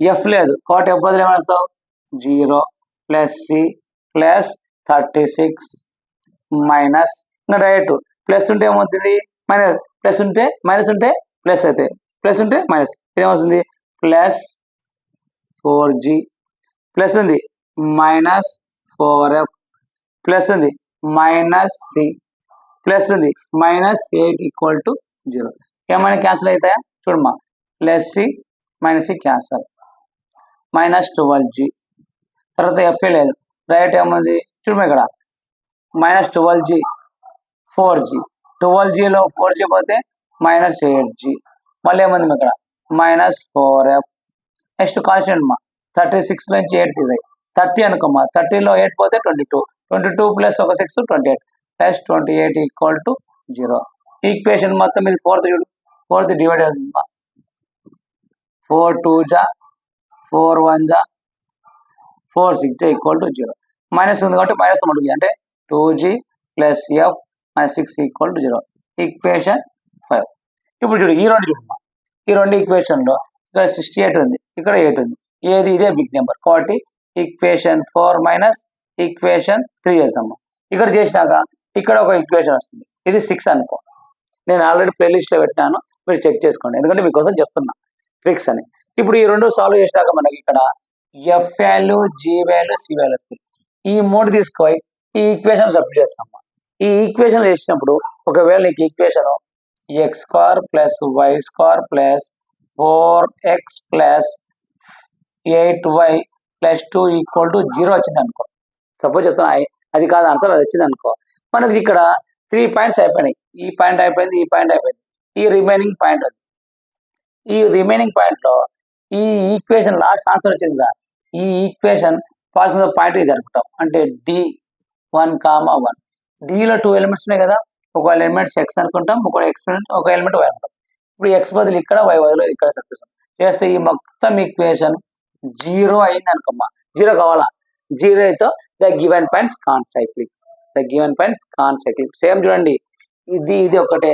ఎఫ్ లేదు కాబట్టి ఎఫ్ బదులు ఏమేస్తావు? 0 ప్లస్ సి ప్లస్ 36 మైనస్ ఇంకా డైరెక్ట్ ప్లస్ ఉంటే ఏమవుతుంది? మైనస్. ప్లస్ ఉంటే మైనస్ ఉంటే ప్లస్ అయితే ప్లస్ ఉంటే మైనస్. ఏమవుతుంది? ప్లస్ 4g ప్లస్ ఉంది -4f ప్లస్ ఉంది -c ప్లస్ ఉంది -8 ఈక్వల్ టు 0. ఏమైనా క్యాన్సిల్ అవుతాయా? చూడమ్మా, plus C minus C cancel, -12g తర్వాత ఎఫ్ లేదు రైట్ ఏముంది? చూడమ్మా, ఇక్కడ -12g 4g 12gలో 4g పోతే -8g మళ్ళీ ఏముంది ఇక్కడ -4f. నెక్స్ట్ కాన్స్టెంట్ మా 36 నుంచి 8 తీసాయి 30 అనుకోమ్మా, 30లో 8 పోతే 22 ప్లస్ ఒక 6 28 ప్లస్ 28 ఈక్వల్ టు 0. ఈక్వేషన్ మొత్తం ఇది 4th చూడు, 4th డివైడ్ అవుతుందా? 4 2 4 1 4 6 ఈక్వల్ టు 0. మైనస్ ఉంది కాబట్టి మైనస్ ఉంటుంది, అంటే 2g plus F -6 equal to 0. Equation 5. ఇప్పుడు చూడు ఈ రెండు చూడమ్మా, ఈ రెండు ఈక్వేషన్లో ఇక్కడ 68 ఉంది, ఇక్కడ 8 ఉంది. ఏది ఇదే బిగ్ నెంబర్ కాబట్టి ఈక్వేషన్ 4 మైనస్ ఈక్వేషన్ 3 చేస్తాము. ఇక్కడ చేసినాక ఇక్కడ ఒక ఈక్వేషన్ వస్తుంది, ఇది 6 అనుకో. నేను ఆల్రెడీ ప్లేలిస్ట్లో పెట్టినాను, మీరు చెక్ చేసుకోండి, ఎందుకంటే మీకోసం చెప్తున్నా ట్రిక్స్ అని. ఇప్పుడు ఈ రెండు సాల్వ్ చేసినాక మనకి ఇక్కడ F value, G value, C value వస్తుంది. ఈ మూడు తీసుకొని ఈ ఈక్వేషన్ సబ్స్టిట్యూట్ చేస్తాము. ఈ ఈక్వేషన్ చేసినప్పుడు ఒకవేళ నీకు equation X square plus Y square plus 4x plus 8y plus 2 equal to 0 వచ్చింది అనుకో. సపోజ్ చెప్తున్నా, అది కాదు ఆన్సర్, అది వచ్చింది అనుకో. మనకి ఇక్కడ 3 పాయింట్స్ అయిపోయినాయి. ఈ పాయింట్ అయిపోయింది, ఈ పాయింట్ అయిపోయింది, ఈ రిమైనింగ్ పాయింట్ ఉంది. ఈ రిమైనింగ్ పాయింట్లో ఈ ఈక్వేషన్ లాస్ట్ ఆన్సర్ వచ్చింది కదా, ఈ ఈక్వేషన్ పాజిటివ్ పాయింట్ ఇది అనుకుంటాం. అంటే D1,1. డిలో 2 ఎలిమెంట్స్ ఉన్నాయి కదా, ఒక ఎలిమెంట్స్ ఎక్స్ అనుకుంటాం, ఒక ఎలిమెంట్ వై అనుకుంటాం. ఇప్పుడు ఎక్స్ బదులు ఇక్కడ, వై బదులు ఇక్కడ సబ్స్టిట్యూషన్ చేస్తే ఈ మొత్తం ఈక్వేషన్ 0 అయింది అనుకోమ్మా. 0 కావాలా, 0 అయితే the given points concyclic. Same చూడండి, ఇది ఒకటే.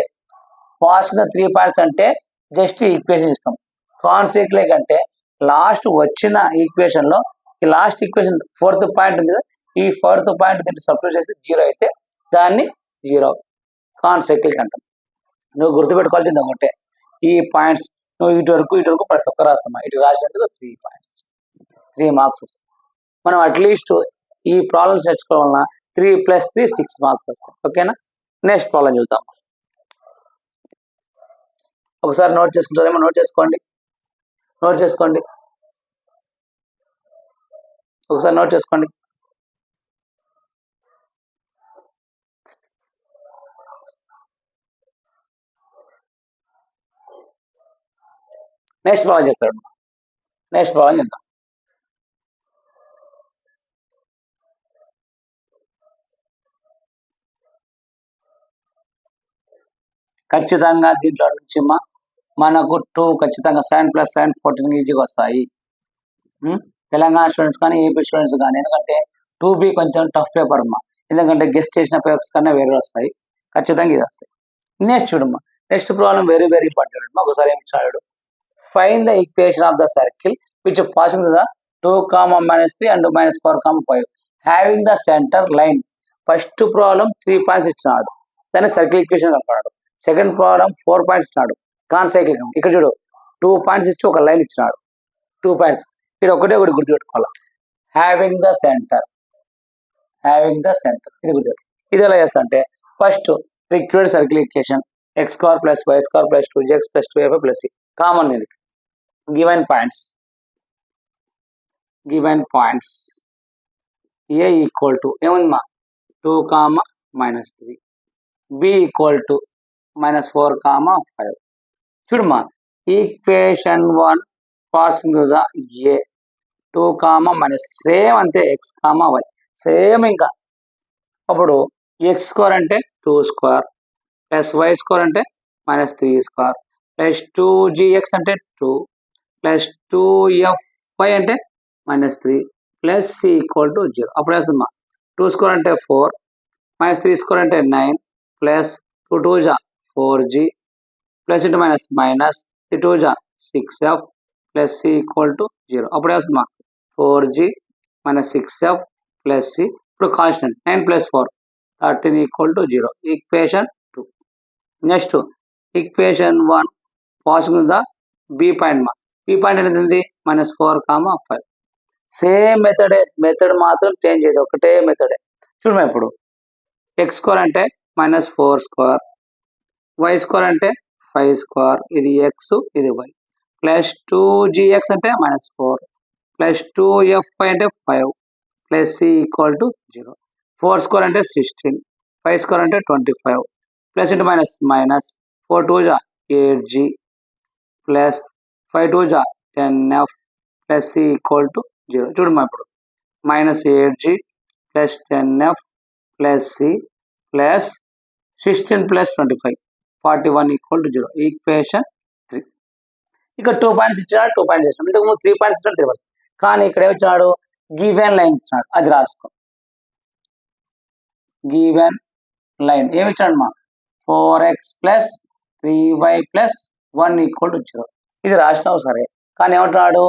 ఫాస్ట్ 3 పాయింట్స్ అంటే జస్ట్ ఈక్వేషన్ ఇస్తాం. కాన్ సైక్లిక్ అంటే లాస్ట్ వచ్చిన ఈక్వేషన్ లో ఈ లాస్ట్ ఈక్వేషన్ 4th పాయింట్ ఉంది కదా, ఈ 4th పాయింట్ దీన్ని సబ్స్టిట్యూట్ చేస్తే 0 అయితే దాన్ని 0 కాన్ సైక్లిక్ అంటాం. నువ్వు గుర్తుపెట్టుకోవాల్సింది ఒకటే, ఈ పాయింట్స్ నువ్వు ఇటు వరకు ప్రతి ఒక్క రాస్తామా, ఇటు రాసినందుకు 3 పాయింట్స్, 3 మార్క్స్ వస్తాయి. మనం అట్లీస్ట్ ఈ ప్రాబ్లమ్స్ నేర్చుకోవడం వలన 3 + 3 6 మార్క్స్ వస్తాయి. ఓకేనా, నెక్స్ట్ ప్రాబ్లం చూద్దాం. ఒకసారి నోట్ చేసుకుంటారేమో, నోట్ చేసుకోండి, ఒకసారి నోట్ చేసుకోండి. నెక్స్ట్ ప్రాబ్లం చెప్తాడు. నెక్స్ట్ ప్రాబ్లం చెప్తాం. ఖచ్చితంగా దీంట్లో నుంచి మనకు 2 ఖచ్చితంగా 7 + 7 14 ఈజీగా వస్తాయి. తెలంగాణ స్టూడెంట్స్ కానీ, ఏపీ స్టూడెంట్స్ కానీ, ఎందుకంటే 2B కొంచెం టఫ్ పేపర్ అమ్మా, ఎందుకంటే గెస్ట్ చేసిన పేపర్స్ కన్నా వేరే వస్తాయి. ఖచ్చితంగా ఇది వస్తాయి. నెక్స్ట్ చూడమ్మా, నెక్స్ట్ ప్రాబ్లం వెరీ ఇంపార్టెంట్. ఒకసారి ఏమి ఇచ్చాడు, find the equation of the circle which passing the 2, -3 and -4, 5 having the centre line. First problem 3 points ఇచ్చినాడు, దాన్ని సర్కిల్ ఈక్వేషన్ కనుక్కున్నాడు. సెకండ్ ప్రాబ్లం 4 పాయింట్స్ ఇచ్చినాడు, కాన్ సైక్లిక్. ఇక్కడ చూడు 2 పాయింట్స్ ఇచ్చి ఒక లైన్ ఇచ్చినాడు, 2 పాయింట్స్. ఇక్కడ ఒకటి గుర్తుపెట్టుకోవాలి, హ్యావింగ్ ద సెంటర్, ఇది గుర్తుపెట్టు. ఇది ఎలా చేస్తా అంటే, first required circle equation x² + y² + 2x + 2f + c common. ఇది given points a equal to ఏముంది మా 2, -3, b ఈక్వల్ టు -4, 5. చూడమ్మా, equation 1 passing the a 2, same అంతే, x, y సేమ్. ఇంకా అప్పుడు x² అంటే 2² ప్లస్ y² అంటే -3² ప్లస్ 2gx అంటే 2 ప్లస్ 2fy అంటే -3 ప్లస్ c ఈక్వల్ టు 0. అప్పుడు వేస్తుందమ్మా, 2² అంటే 4 -3² అంటే 9 ప్లస్ 2 2 జా 4g ప్లస్ ఇంటూ మైనస్ 2 జా 6f plus c equal to 0. అప్పుడు వేస్తుందమ్మా, 4g - 6f ప్లస్ c. ఇప్పుడు constant 9 + 4 13 equal to 0. Equation 2. Next equation 1 passing the B point. B point ఏంటంటే -4, 5. సేమ్ మెథడ్ మాత్రం చేంజ్ చేయదు, ఒకటే మెథడే. చూడమ్మా, ఇప్పుడు x² అంటే -4², y² అంటే 5², ఇది x, ఇది y, ప్లస్ 2gx అంటే -4 ప్లస్ 2fy అంటే 5 ప్లస్ c ఈక్వల్ టు 0. 4² అంటే 16, 5² అంటే 25 ప్లస్ ఇంటూ మైనస్ 4 2 జా 8g ప్లస్ 5 2 జా 10f plus c equal to 0. చూడమ్మా, ఇప్పుడు -8g plus 10f plus c plus 16 plus 25 41 equal to 0. Equation 3. ఇక్కడ 2 పాయింట్స్ ఇచ్చినాడు, 2 పాయింట్స్ ఇచ్చినాడు. ఇంతకు ముందు 3 పాయింట్స్ ఇచ్చినాడు, 3 పాయింట్స్. కానీ ఇక్కడ ఏమిచ్చాడు, గివెన్ లైన్ ఇచ్చినాడు, అది రాసుకో. గివెన్ లైన్ ఏమి ఇచ్చాడు మా 4x + 3y + 1 ఈక్వల్ టు 0. ఇది రాసినావు సరే, కానీ ఏమంటున్నాడు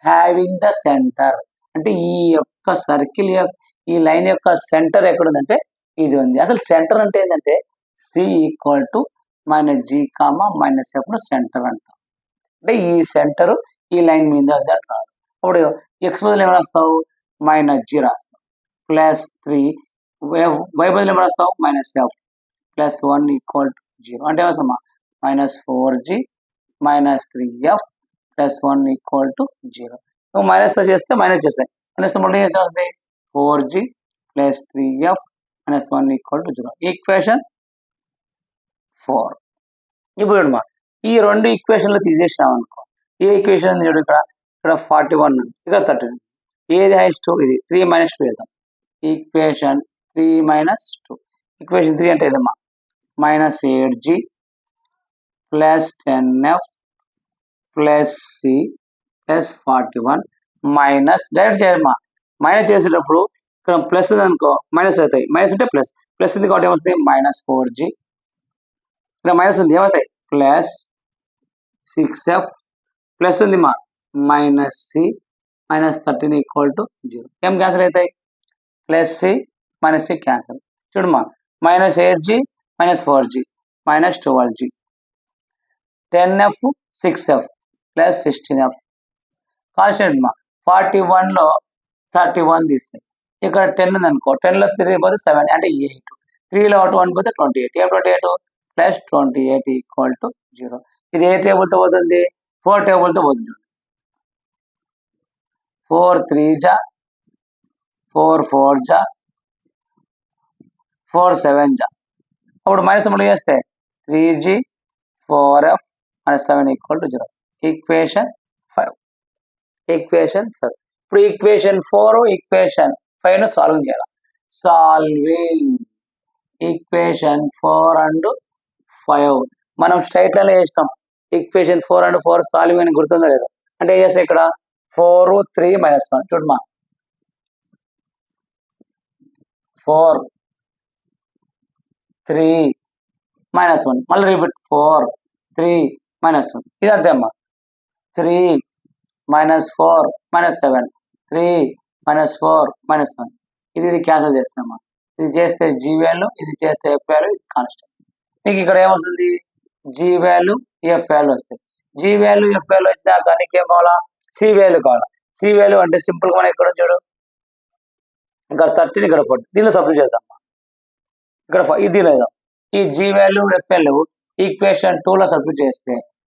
హ్యావింగ్ ద సెంటర్, అంటే ఈ యొక్క సర్కిల్ ఈ లైన్ యొక్క సెంటర్ ఎక్కడ ఉందంటే ఇది ఉంది. అసలు సెంటర్ అంటే ఏంటంటే C equal to -g, -f centre అంటాం. అంటే ఈ సెంటర్ ఈ లైన్ మీద ఉంది అంటున్నాడు. అప్పుడు ఎక్స్ బదులు ఏం రాస్తావు -g రాస్తావు, +3 వై బదులు ఏం రాస్తావు -f +1 ఈక్వల్ టు 0. అంటే ఏమవుతుందమ్మా -4g -3f +1 ఈక్వల్ టు 0. నువ్వు మైనస్తో చేస్తే మైనస్ చేస్తాయి, మైనస్తో మళ్ళీ చేస్తే వస్తుంది 4g +3f -1 equal to 0. Equation 4. ఇప్పుడు అమ్మా ఈ రెండు ఈక్వేషన్లు తీసేసినాం అనుకో, ఏ ఈక్వేషన్ చూడు ఇక్కడ 41 ఉంది, ఇక్కడ 13. ఏది హైయెస్ట్ ఇది 3 - 2 వేద్దాం. ఈక్వేషన్ 3 - 2. ఈక్వేషన్ 3 అంటే ఏదమ్మా -8g +10f +c +41 డైరెక్ట్ చేయమ్మా. మైనస్ చేసేటప్పుడు ఇక్కడ ప్లస్ ఉంది అనుకో మైనస్ అవుతాయి, మైనస్ అంటే ప్లస్, ప్లస్ ఉంది కాబట్టి ఏమవుతుంది -4g, ఇక్కడ మైనస్ ఉంది ఏమవుతాయి +6f, ప్లస్ ఉంది మా -c -13 ఈక్వల్ టు 0. ఏం క్యాన్సిల్ అవుతాయి +c -c క్యాన్సిల్. చూడమ్మా -8g -4g -12g, 10f 6f +16f. Constant మా 41లో 31 తీస్తాయి, ఇక్కడ 10 ఉంది అనుకో 10లో 3 పోతే 7 అంటే 8, 3లో 1 పోతే 28, 28 +28 ఈక్వల్ టు 0. ఇది ఏ టేబుల్తో పోతుంది 4 టేబుల్తో పోతుంది. 4 3 4 4 4 7. అప్పుడు మైనస్ మళ్ళీ చేస్తే 3g 4f -7 equal to 0. Equation 5. Equation 5. ఇప్పుడు ఈక్వేషన్ 4 ఈక్వేషన్ 5ను సాల్వ్ చేయాలి. సాల్వింగ్ ఈక్వేషన్ 4 అండ్ 5 మనం స్ట్రైట్ లైన్లో చేసినాం. ఈక్వేషన్ 4 అండ్ 4 సాల్వింగ్ అని గుర్తుందో లేదు, అంటే ఏం చేస్తే ఇక్కడ 4 3 -1 చూడమ్మా 4 3 -1 మళ్ళీ రిపీట్ 4 3 -1 ఇది అంతే అమ్మా. 3 -4 -7 3 -4 -1 ఇది క్యాన్సిల్ చేస్తామా. ఇది చేస్తే జీ వాల్యూ, ఇది చేస్తే ఎఫ్ వాల్యూ, ఇది కాన్స్టెంట్. నీకు ఇక్కడ ఏమొస్తుంది జీ వాల్యూ ఎఫ్ వాల్యూ వస్తాయి. జీ వాల్యూ ఎఫ్ వాల్యూ వచ్చినాక నీకు ఏం కావాలా సి వాల్యూ కావాలా. సి వాల్యూ అంటే సింపుల్గా మనం ఇక్కడ చూడు ఇక్కడ 13 ఇక్కడ 40 దీనిలో సబ్స్టిట్యూట్ చేద్దాం. ఇక్కడ ఇది లేదా ఈ G value F value equation 2లో సబ్స్టిట్యూట్ చేస్తే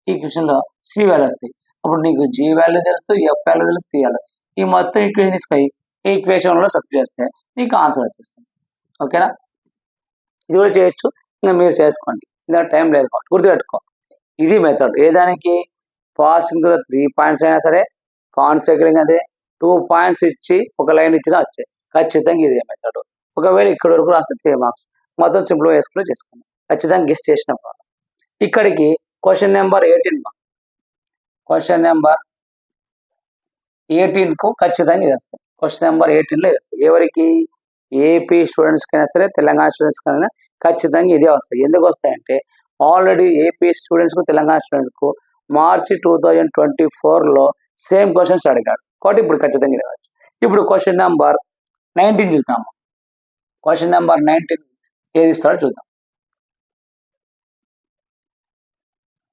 ఈక్వేషన్లో సి వాల్యూ వస్తాయి. అప్పుడు నీకు జీ వాల్యూ తెలుసు, ఎఫ్ వాల్యూ తెలుసు, తీయాలి. ఈ మొత్తం ఈక్వేషన్ తీసుకొని ఈక్వేషన్లో సబ్స్టిట్యూట్ చేస్తే నీకు ఆన్సర్ వచ్చేస్తుంది. ఓకేనా, ఇది కూడా చేయొచ్చు, ఇంకా మీరు చేసుకోండి, ఇంకా టైం లేదు కాబట్టి గుర్తుపెట్టుకో. ఇది మెథడ్. ఏదానికి పాసింగ్ 3 పాయింట్స్ అయినా సరే, కాన్సెక్రింగ్ అదే 2 పాయింట్స్ ఇచ్చి ఒక లైన్ ఇచ్చినా వచ్చాయి, ఖచ్చితంగా ఇదే మెథడ్. ఒకవేళ ఇక్కడ వరకు రాస్తే 3 మార్క్స్, మొత్తం సింపుల్గా వేసుకుని చేసుకోండి, ఖచ్చితంగా గెస్ చేసినప్పుడు. ఇక్కడికి క్వశ్చన్ నెంబర్ 18 క్వశ్చన్ నెంబర్ 18కు ఖచ్చితంగా ఇది వస్తాయి. క్వశ్చన్ నెంబర్ 18లో ఇది వస్తాయి. ఎవరికి ఏపీ స్టూడెంట్స్కి అయినా సరే, తెలంగాణ స్టూడెంట్స్కి అయినా ఖచ్చితంగా ఇదే వస్తాయి. ఎందుకు వస్తాయంటే ఆల్రెడీ ఏపీ స్టూడెంట్స్కు తెలంగాణ స్టూడెంట్స్కు మార్చి 2024లో సేమ్ క్వశ్చన్స్ అడిగాడు కాబట్టి ఇప్పుడు ఖచ్చితంగా ఇది వచ్చు. ఇప్పుడు క్వశ్చన్ నెంబర్ 19 చూద్దాము. క్వశ్చన్ నెంబర్ 19 ఏది ఇస్తాడో చూద్దాం.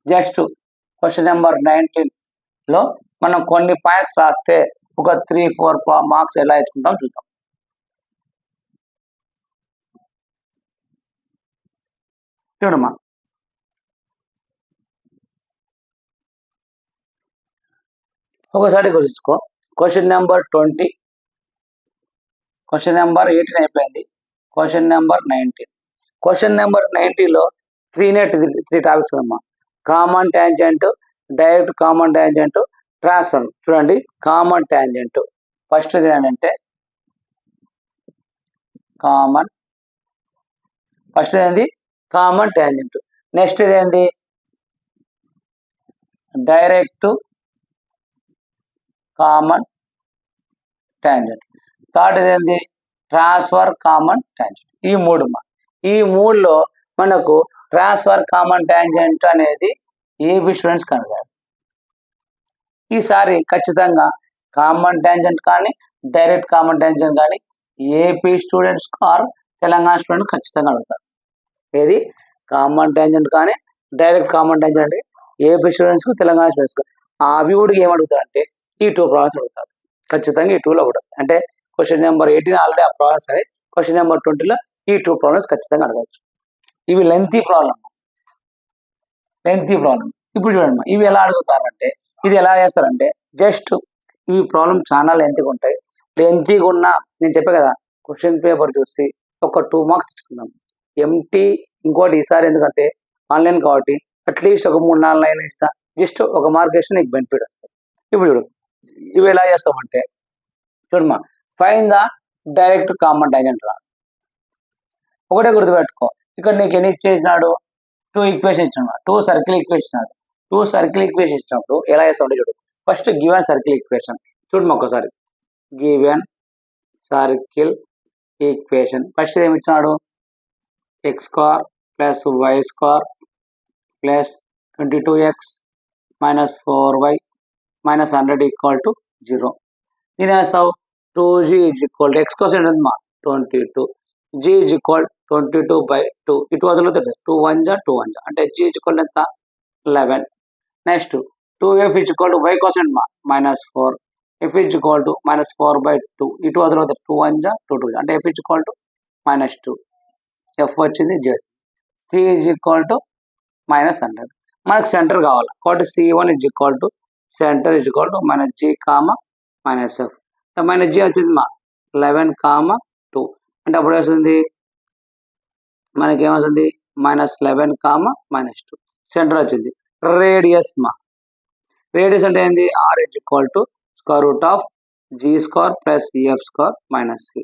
జస్ట్ క్వశ్చన్ నెంబర్ 19లో మనం కొన్ని పాయింట్స్ రాస్తే ఒక 3-4 మార్క్స్ ఎలా ఇచ్చుకుంటాం చూద్దాం. చూడమ్మా, ఒకసారి గుర్తుంచుకో. క్వశ్చన్ నెంబర్ 20, క్వశ్చన్ నెంబర్ 18 అయిపోయింది, క్వశ్చన్ నెంబర్ 19. క్వశ్చన్ నెంబర్ 90లో 3 టాపిక్స్ అమ్మా. Common tangent, direct common tangent, transfer. చూడండి, కామన్ ట్యాంజెంట్ ఫస్ట్ ఏంటంటే ఫస్ట్ ఏంది కామన్ ట్యాంజెంట్. నెక్స్ట్ ఇదేంది డైరెక్ట్ కామన్ ట్యాంజెంట్. థర్డ్ ఇదేంది ట్రాన్స్ఫర్ కామన్ ట్యాంజెంట్. ఈ మూడులో మనకు ట్రాన్స్ఫర్ కామన్ ట్యాంజెంట్ అనేది ఏబి స్టూడెంట్స్ కనుగొనాలి. ఈసారి ఖచ్చితంగా కామన్ ట్యాంజెంట్ కానీ డైరెక్ట్ కామన్ ట్యాంజెంట్ కానీ AP students are Telangana student ఖచ్చితంగా అడుగుతారు. ఏది కామన్ ట్యాంజెంట్ కానీ డైరెక్ట్ కామన్ ట్యాంజెంట్ ఏపీ స్టూడెంట్స్కు తెలంగాణ స్టూడెంట్స్కు అవి కూడా ఏమడుగుతారంటే ఈ 2 ప్రాబ్లమ్స్ అడుగుతారు. ఖచ్చితంగా ఈ 2లో కూడా వస్తాయి. అంటే క్వశ్చన్ నెంబర్ 18 ఆల్రెడీ ఆ ప్రాబ్లమ్స్ అనేది క్వశ్చన్ నెంబర్ 20లో ఈ 2 ప్రాబ్లమ్స్ ఖచ్చితంగా అడగవచ్చు. ఇవి లెంతీ ప్రాబ్లం. ఇప్పుడు చూడండి ఇవి ఎలా అడుగుతారంటే ఇది ఎలా చేస్తారంటే జస్ట్ ఇవి ప్రాబ్లం చాలా లెంతీగా ఉంటాయి. లెంతీగా ఉన్నా నేను చెప్పే కదా క్వశ్చన్ పేపర్ చూసి ఒక 2 మార్క్స్ ఇచ్చుకుందాం. ఎంటీ ఇంకోటి ఈసారి ఎందుకంటే ఆన్లైన్ కాబట్టి అట్లీస్ట్ ఒక 3-4 లైన్ ఇస్తా జస్ట్ ఒక మార్క్ వేస్తే నీకు బెనిఫిట్ వస్తుంది. ఇప్పుడు చూడు ఇవి ఎలా చేస్తామంటే చూడమ్మా fine the direct common tangent రా. ఒకటే గుర్తుపెట్టుకో ఇక్కడ నీకు ఎన్ని చేసినాడు 2 ఈక్వేషన్ ఇచ్చినాడు 2 సర్కిల్ ఈక్వేషన్ ఇచ్చినాడు 2 సర్కిల్ ఈక్వేషన్ ఇచ్చినప్పుడు ఎలా చేస్తామంటే చూడు ఫస్ట్ గివెన్ సర్కిల్ ఈక్వేషన్ చూడమ్మా ఒకసారి గివెన్ సర్కిల్ ఈక్వేషన్ ఫస్ట్ ఏమి ఇచ్చినాడు x square plus y square plus 22x minus 4y minus 100 equal to 0. దీని వేస్తావు 2g is equal to X కోసం ఏంటమ్మా 22 g ఈజ్ ఈక్వల్ 22/2 ఇటు వదులుతుంది 2 1 జా 2 1 జా అంటే g ఈజ్ ఈక్వల్ ఎంత 11. Next 2f is equal to y కోసం ఏంటమ్మా -4 f ఈజ్ ఈక్వల్ టు -4/2 ఇటు వదులుతుంది 2 1 జా 2 2 జా అంటే f is equal to -2 f వచ్చింది g c is equal to -100. మనకు సెంటర్ కావాలి కాబట్టి c1 is equal to centre is equal to -g comma -f -g వచ్చింది మా 11, 2 అంటే అప్పుడు వస్తుంది మనకి ఏమవుతుంది -11, -2 సెంటర్ వచ్చింది. రేడియస్ మా రేడియస్ అంటే ఏంది r is equal to g square plus f square minus c.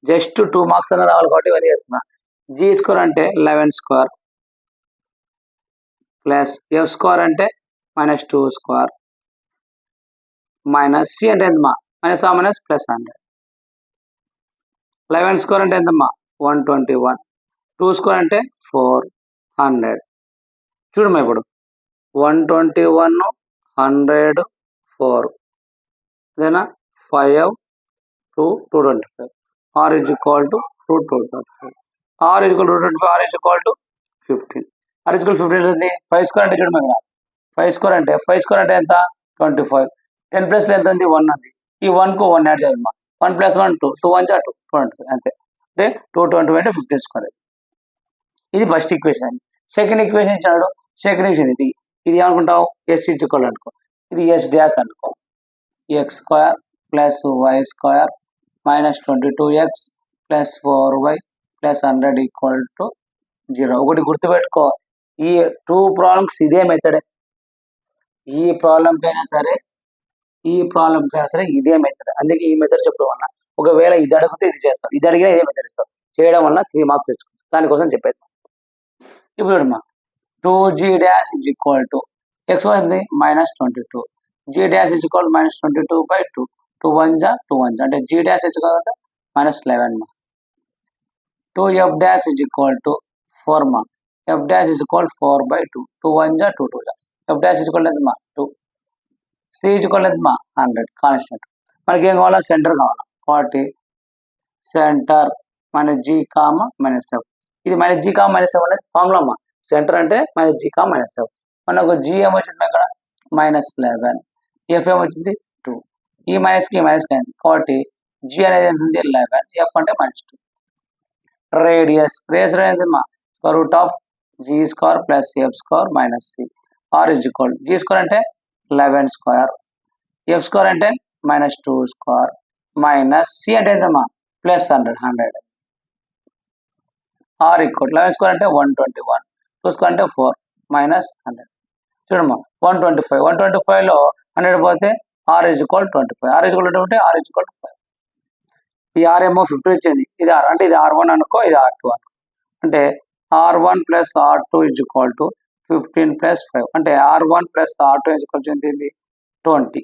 Just 2 marks అన్న రావాలి కాబట్టి ఇవన్నీ చేస్తున్నా. g స్క్వేర్ అంటే 11 స్క్వేర్ ప్లస్ f స్క్వేర్ అంటే -2 స్క్వేర్ మైనస్ c అంటే ఎంతమ్మా -+ ప్లస్ 100. 11 స్క్వేర్ అంటే ఎంతమ్మా 121 2 స్క్వేర్ అంటే 400. చూడమ్మా ఇప్పుడు 121 100 4 ఇదేనా 5 2 225 r is equal to √225 r is equal to 225 r is equal to 15 r is equal 15 ఉంది 5 స్క్వేర్ అంటే చూడమ్మా ఇక్కడ 5 స్క్వేర్ అంటే ఎంత 25 10 ప్లస్ ఎంత ఉంది 1 ఉంది ఈ 1కు 1 యాడ్ చేయాలమ్మా 1 + 1 2 2 1 జా 2 225 అంతే అంటే 225 అంటే 15 స్క్వేర్. ఇది ఫస్ట్ ఈక్వేషన్. సెకండ్ ఈక్వేషన్ ఇచ్చాడు సెకండ్ ఈక్వేషన్ ఇది ఏమనుకుంటావు s ఈజ్ ఈక్వల్ అనుకో ఇది s డాష్ అనుకో x square plus y square minus 22x plus 4y plus 100 equal to 0. ఒకటి గుర్తుపెట్టుకో ఈ 2 ప్రాబ్లమ్స్ ఇదే మెథడే ఈ ప్రాబ్లంకైనా సరే ఇదే మెథడ్. అందుకే ఈ మెథడ్ చెప్పడం వల్ల ఒకవేళ ఇది అడిగితే ఇది చేస్తాం ఇది అడిగినా ఇదే మెథడ్ ఇస్తాం చేయడం వల్ల 3 మార్క్స్ తెచ్చుకుంటాం దానికోసం చెప్పేది. ఇప్పుడు చూడమ్మా 2g dash is equal to x ఉంది -22 g డాష్ ఈజ్ ఈక్వల్ -22/2 2 1 జా 2 1 జా అంటే g dash is equal to -11 మా 2f dash is equal to 4 మా f డాష్ ఈజ్ ఈక్వల్ 4/2 2 1 జా 2 2 జా f డాష్ ఈజ్ ఈక్వల్ ఎంత మా 2 c ఈజ్ ఈక్వల్ ఎంత మా 100 కాన్స్టెంట్. మనకి ఏం కావాలా సెంటర్ కావాలా కాబట్టి సెంటర్ -g, -f ఇది -g, -f అనేది ఫార్ములా అమ్మా. సెంటర్ అంటే -g, -f మనకు g ఏమొచ్చింది అక్కడ -11 f ఏమొచ్చింది 2 ఈ మైనస్కి అయింది కాబట్టి g అనేది ఎంత ఉంది 11 f అంటే -2. రేడియస్ అనేది మా √g square plus f square minus c r is equal g square అంటే 11 స్క్వేర్ f స్క్వేర్ అంటే -2 స్క్వేర్ మైనస్ c అంటే ఎంతమ్మా +100 r ఈక్వల్ 11 స్క్వేర్ అంటే 121 2 స్క్వేర్ అంటే 4 -100. చూడమ్మా 125లో 100 పోతే r is equal 25 r is equal 25 r is equal 5. ఈ r ఏమో 50 వచ్చింది ఇది r అంటే ఇది r1 అనుకో ఇది r2 అనుకో అంటే r1 + r2 is equal to 15 + 5 అంటే r1 + r2 is equal to 20.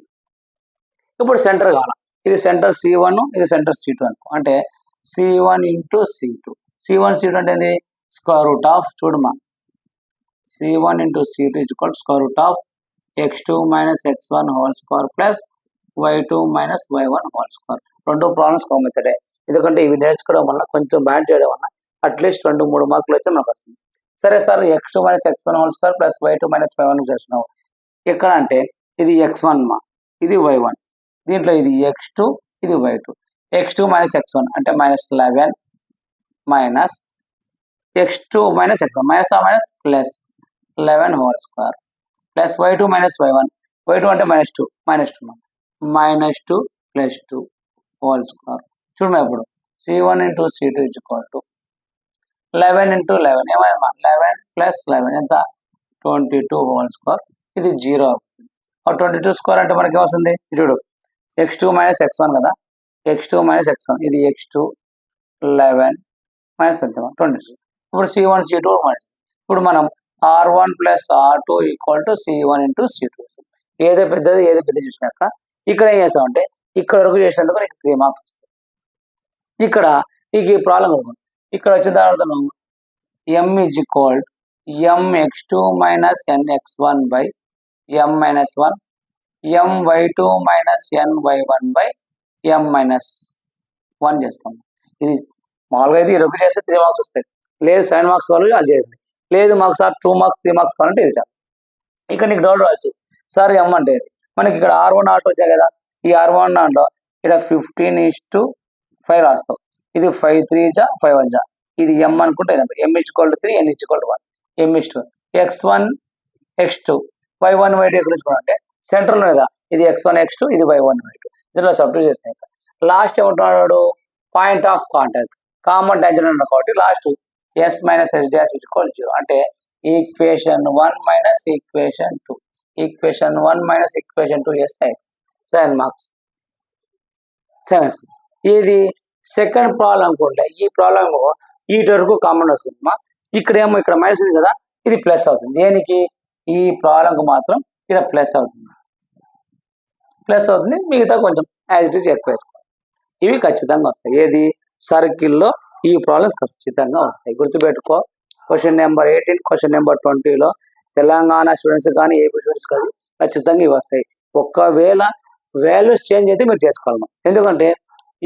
ఇప్పుడు సెంటర్ కావాలి ఇది సెంటర్ c1 ఇది సెంటర్ c2 అనుకో అంటే c1 × c2 అంటే ఏంది √, చూడమ్మా c1 × c2 is equal √, x2 minus x1 whole square plus y2 minus y1 whole square. రెండు ప్రాబ్లమ్స్ కామెంటెడే. ఎందుకంటే ఇవి నేర్చుకోవడం వల్ల కొంచెం బ్యాడ్ చేయడం వల్ల అట్లీస్ట్ 2-3 మార్కులు వచ్చి మనకు వస్తుంది. సరే sir, x2 minus x1 whole square plus y2 minus y1 చేస్తున్నావు. ఎక్కడ అంటే ఇది x1 మా, ఇది y1, దీంట్లో ఇది x2, ఇది y2. x2 మైనస్ x1 అంటే minus 11 minus x2 minus x1 minus plus 11 whole square plus y2 minus y1, y2 అంటే minus 2 minus 2 plus 2 whole square. చూడమా ఇప్పుడు c1 into c2 equal to 11 into 11 ఏమైనా 11 plus 11 ఎంత 22 whole square. ఇది 0 అవుతుంది. 22 square అంటే మనకి ఏమొస్తుంది చూడు, x2 మైనస్ x1 కదా, x2 మైనస్ x1 ఇది x2 11 మైనస్ ఎంత 22. ఇప్పుడు c1 c2 మైనస్. ఇప్పుడు మనం r1 plus r2 equal to c1 into c2. ఏదో పెద్దది ఏదో పెద్ద చూసినాక ఇక్కడ ఏం చేస్తామంటే ఇక్కడ వరకు చేసినందుకు నీకు 3 మార్క్స్ వస్తాయి. ఇక్కడ నీకు ఈ ప్రాబ్లం అవుతుంది. ఇక్కడ వచ్చిన తర్వాత నువ్వు m is equal mx2 minus nx1 by m minus 1 my2 minus ny1 by m minus 1 చేస్తాం. ఇది మామూలుగా అయితే ఈ రెండు చేస్తే 3 మార్క్స్ వస్తాయి. లేదు 7 మార్క్స్ వాళ్ళు అది చేయండి. లేదు మాకు సార్ 2 మార్క్స్ 3 మార్క్స్ కావాలంటే ఇది చాలు. ఇక్కడ నీకు డౌట్ రావచ్చు, సార్ m అంటే మనకి ఇక్కడ r1 r2 వచ్చాయి కదా, ఈ r1 దాంట్లో ఇక్కడ 15:5 రాస్తావు. ఇది 5 3 జా 5 1 జా, ఇది m అనుకుంటే m equal to 3 n equal to 1 m is x1 x2 y1 y2 ఎక్కడ తీసుకోవాలంటే సెంటర్లో లేదా ఇది x1 x2 ఇది y1 y2 దీనిలో సబ్స్టిట్యూట్ చేస్తాయి. లాస్ట్ ఏమంటున్నాడు point of contact common tangent అన్నాడు కాబట్టి last s minus s dash equal 0 అంటే equation 1 minus equation 2 equation 1 minus equation 2 చేస్తే 7 మార్క్స్. 7. ఇది సెకండ్ ప్రాబ్లం అనుకుంటే ఈ ప్రాబ్లం ఈ వరకు కామన్ వస్తుంది మా, ఇక్కడేమో ఇక్కడ మైనస్ ఉంది కదా, ఇది ప్లస్ అవుతుంది. దేనికి ఈ ప్రాబ్లంకు మాత్రం ఇక్కడ ప్లస్ అవుతుంది, మిగతా కొంచెం యాజ్ ఇట్ ఈజ్ ఎక్కువ వేసుకోవాలి. ఇవి ఖచ్చితంగా వస్తాయి. ఏది సర్కిల్లో ఈ ప్రాబ్లమ్స్ ఖచ్చితంగా వస్తాయి. గుర్తుపెట్టుకో, క్వశ్చన్ నెంబర్ 18 క్వశ్చన్ నెంబర్ 20లో తెలంగాణ స్టూడెంట్స్ కానీ ఏపీ స్టూడెంట్స్ కానీ ఖచ్చితంగా ఇవి వస్తాయి. ఒకవేళ వాల్యూస్ చేంజ్ అయితే మీరు చేసుకోవాలి. ఎందుకంటే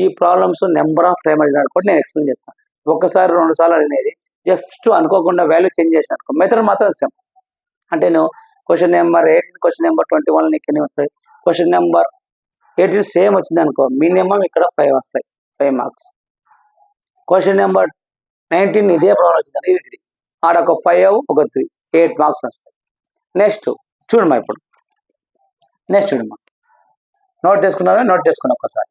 ఈ ప్రాబ్లమ్స్ నెంబర్ ఆఫ్ టైం అడిగినాడు కూడా నేను ఎక్స్ప్లెయిన్ చేస్తాను. ఒకసారి 2 సార్లు అడిగినది జస్ట్ అనుకోకుండా వాల్యూ చేంజ్ చేసినట్టు మెథడ్ మాత్రం ఇస్తాం. అంటే నువ్వు క్వశ్చన్ నెంబర్ 18 క్వశ్చన్ నెంబర్ 21 నీకు ఎన్ని వస్తాయి, క్వశ్చన్ నెంబర్ 18 సేమ్ వచ్చింది అనుకో మినిమం ఇక్కడ 5 వస్తాయి, 5 మార్క్స్. క్వశ్చన్ నెంబర్ 19 ఇదే ప్రాబ్లం వచ్చింది ఇది 3 ఆడొక 5 ఒక 3 8 మార్క్స్ వస్తాయి. నెక్స్ట్ చూడమ్మా, ఇప్పుడు నెక్స్ట్ చూడమ్మా, నోట్ చేసుకున్నారా, నోట్ చేసుకున్నా ఒకసారి.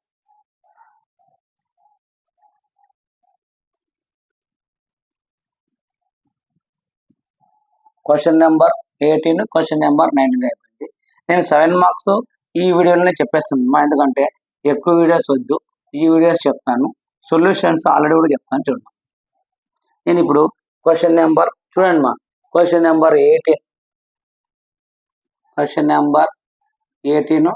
క్వశ్చన్ నెంబర్ 18 క్వశ్చన్ నెంబర్ 19 అయిపోయింది. నేను 7 మార్క్స్ ఈ వీడియోలోనే చెప్పేస్తాను, ఎందుకంటే ఎక్కువ వీడియోస్ వద్దు, ఈ వీడియోస్ చెప్తాను. సొల్యూషన్స్ ఆల్రెడీ కూడా చెప్తాను చూడండి. నేను ఇప్పుడు క్వశ్చన్ నెంబర్ చూడండి మా, question number 18 question number 18